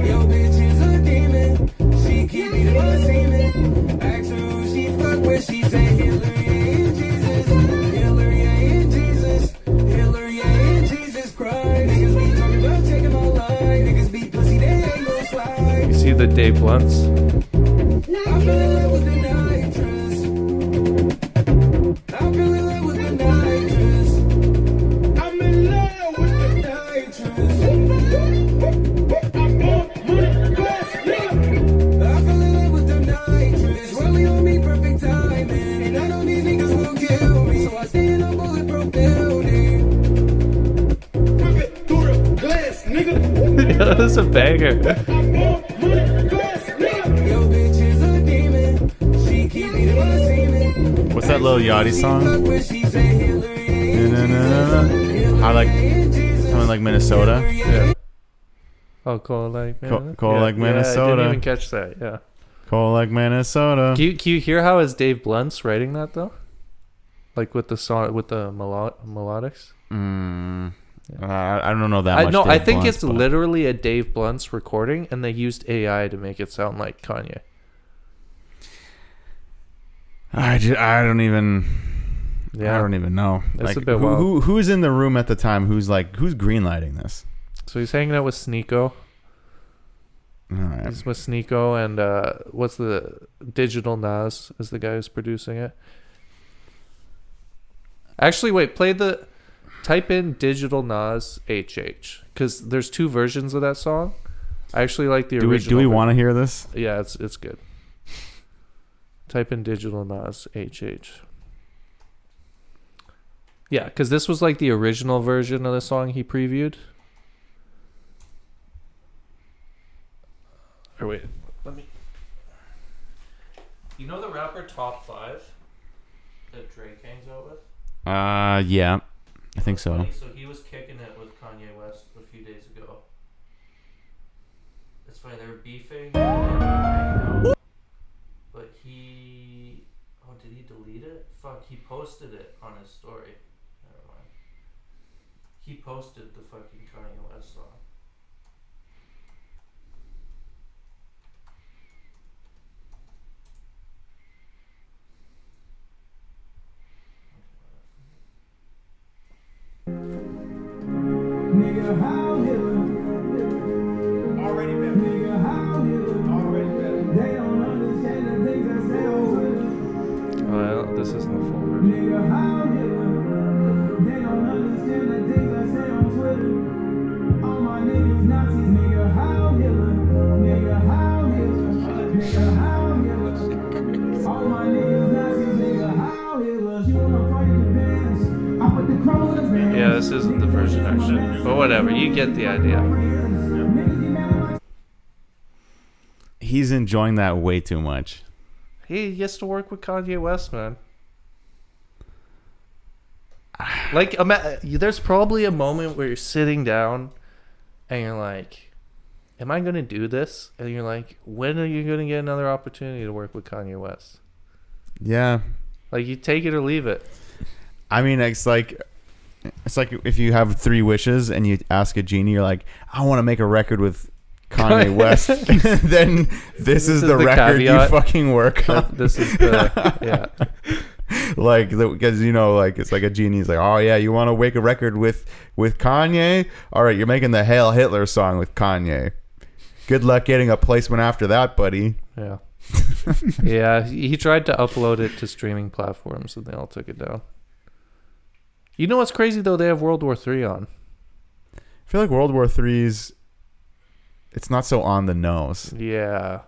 Yo, the Dave Blunts. That's a banger. What's that Lil Yachty song? I like something like Minnesota. Yeah. Oh, cold like Cold like Minnesota. I didn't even catch that. Yeah. Cold like Minnesota. Can you hear how is Dave Blunt's writing that though? Like with the song, with the melodics. I don't know that much. No, Dave I think Blunt's, it's but literally a Dave Blunt's recording, and they used AI to make it sound like Kanye. I don't even. Yeah. I don't even know. It's Like, a bit wild. who's in the room at the time? Who's greenlighting this? So he's hanging out with Sneeko. All right. He's with Sneeko and what's the Digital Nas is the guy who's producing it. Actually, wait, type in Digital Nas HH because there's two versions of that song. I actually like the original. Do we want to hear this? Yeah, it's good. Type in Digital Nas HH. Yeah, because this was like the original version of the song he previewed. Or wait, let me. You know the rapper Top 5 that Drake hangs out with? Yeah, I think so. Funny, so he was kicking it with Kanye West a few days ago. It's funny, they were beefing. But he... Oh, did he delete it? Fuck, he posted it on his story. Never mind. He posted the fucking Kanye West song. Nigga, how already better. Nigga, how already better. They don't understand the things I say on Twitter. Oh, yeah, this isn't the full version. Nigga, how they don't understand the things I say on Twitter. All my niggas Nazis, nigga, how nigga, how nigga, how all my niggas Nazis, nigga, how you wanna fight the bands? I put the crows in the bands. Yeah, this isn't the version actually. But whatever, you get the idea. He's enjoying that way too much. He gets to work with Kanye West, man. Like, there's probably a moment where you're sitting down and you're like, am I going to do this? And you're like, when are you going to get another opportunity to work with Kanye West? Yeah. Like, you take it or leave it. I mean, it's like if you have 3 wishes and you ask a genie, you're like, I want to make a record with Kanye West. Then this is the record caveat. you fucking work on. This is the, yeah. Like, because like it's like a genie's like, oh yeah, you want to make a record with Kanye? All right, you're making the Hail Hitler song with Kanye. Good luck getting a placement after that, buddy. Yeah. Yeah, he tried to upload it to streaming platforms and they all took it down. You know what's crazy though? They have World War III on. I feel like World War III's, it's not so on the nose. Yeah.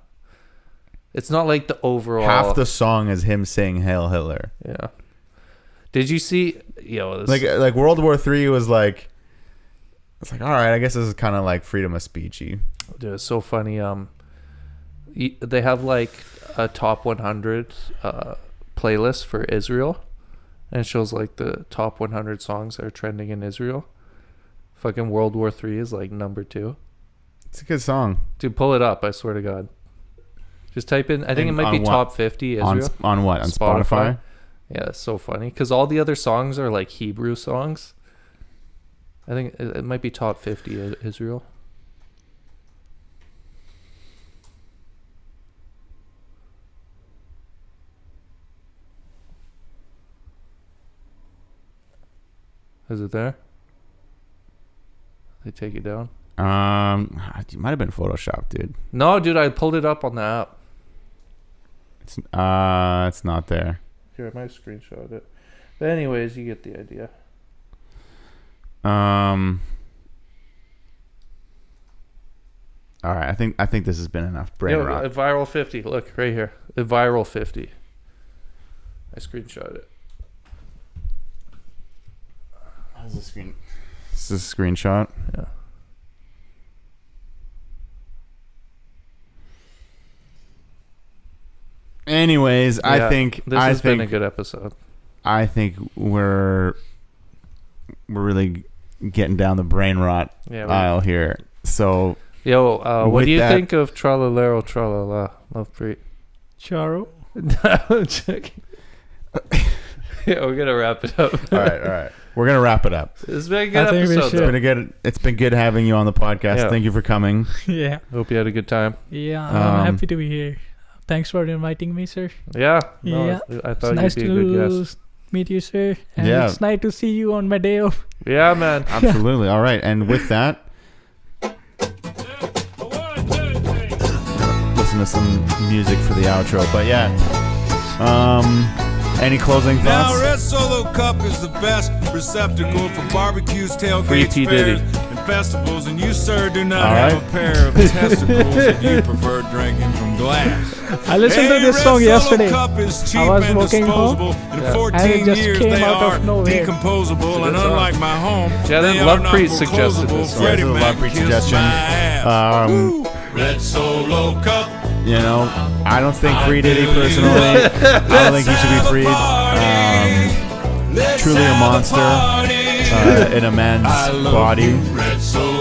It's not like the overall... Half the song is him saying Hail Hitler. Yeah. Did you see... Like World War III was like... It's like, all right, I guess this is kind of like freedom of speechy. Dude, it's so funny. They have like a top 100 playlist for Israel. And it shows like the top 100 songs that are trending in Israel. Fucking World War III is like number 2. It's a good song. Dude, pull it up. I swear to God. Just type in. I think it might be what? top 50 Israel. On what? On Spotify? Yeah, it's so funny because all the other songs are like Hebrew songs. I think it might be top 50 Israel. Is it there? They take it down. It might have been Photoshop, dude. No, dude, I pulled it up on the app. It's not there. Here, I might screenshot it. But anyways, you get the idea. All right, I think this has been enough brain Yo, rot. a viral 50. Look right here. A viral 50. I screenshot it. How's the screen? This is a screenshot. Yeah. Anyways, I Yeah, think this has been a good episode. I think we're really getting down the brain rot aisle here. So, yo, what with do you that- think of Tralalero Tralala, Lovepreet? Charo. I'm joking. Yeah, we're gonna wrap it up. all right. We're gonna wrap it up. It's been a good I think we episode. should. though. It's been good having you on the podcast. Yeah. Thank you for coming. Yeah. Hope you had a good time. Yeah. Um, I'm happy to be here. Thanks for inviting me, sir. Yeah. No, Yeah. I It's thought nice you'd be a good to guest. meet you, sir. And Yeah. it's nice to see you on my day off. Yeah, man. Absolutely. All right. And with that, listen to some music for the outro. But yeah, any closing Now, thoughts? Red Solo Cup is the best receptacle for barbecues, Free tailgates, P. fairs, Diddy. and festivals. And you, sir, do not All have right. a pair of testicles if you prefer drinking from glass. I listened to Hey, this Red song Solo yesterday. Cup is cheap I was and walking home, disposable. In Yeah. 14 And it just years, came they out of are nowhere. decomposable. And good song. unlike my home, Yeah, they then are not Lovepreet suggested foreclosable. this song. Freddie Yeah, this is a Mac Lovepreet kissed suggestion. my ass. Woo. Red Solo Cup. You know, I don't think Free Diddy personally. I don't think he should be freed. Truly a monster in a man's body.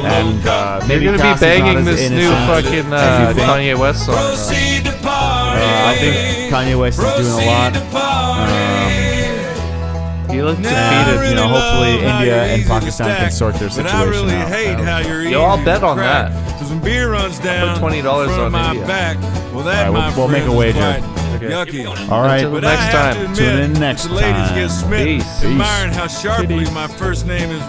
And maybe You're gonna Cass be is not banging as this new innocent fucking as you think. Kanye West song. though. Proceed to party. I think Kanye West is doing a lot. He looked Now I defeated. really You know, hopefully love how India you're and easy to Pakistan can stack, sort their but I really situation out. hate how you're Yo, I'll easy bet to on crack. that. 'Cause when beer runs down $20 from on my India. back, well, that, All right, my we'll make a friends, is wager. quite Okay. yucky. All right. Until But next I have time. to Tune admit, in next the ladies time. get smitten, Peace. admiring how sharply my first name is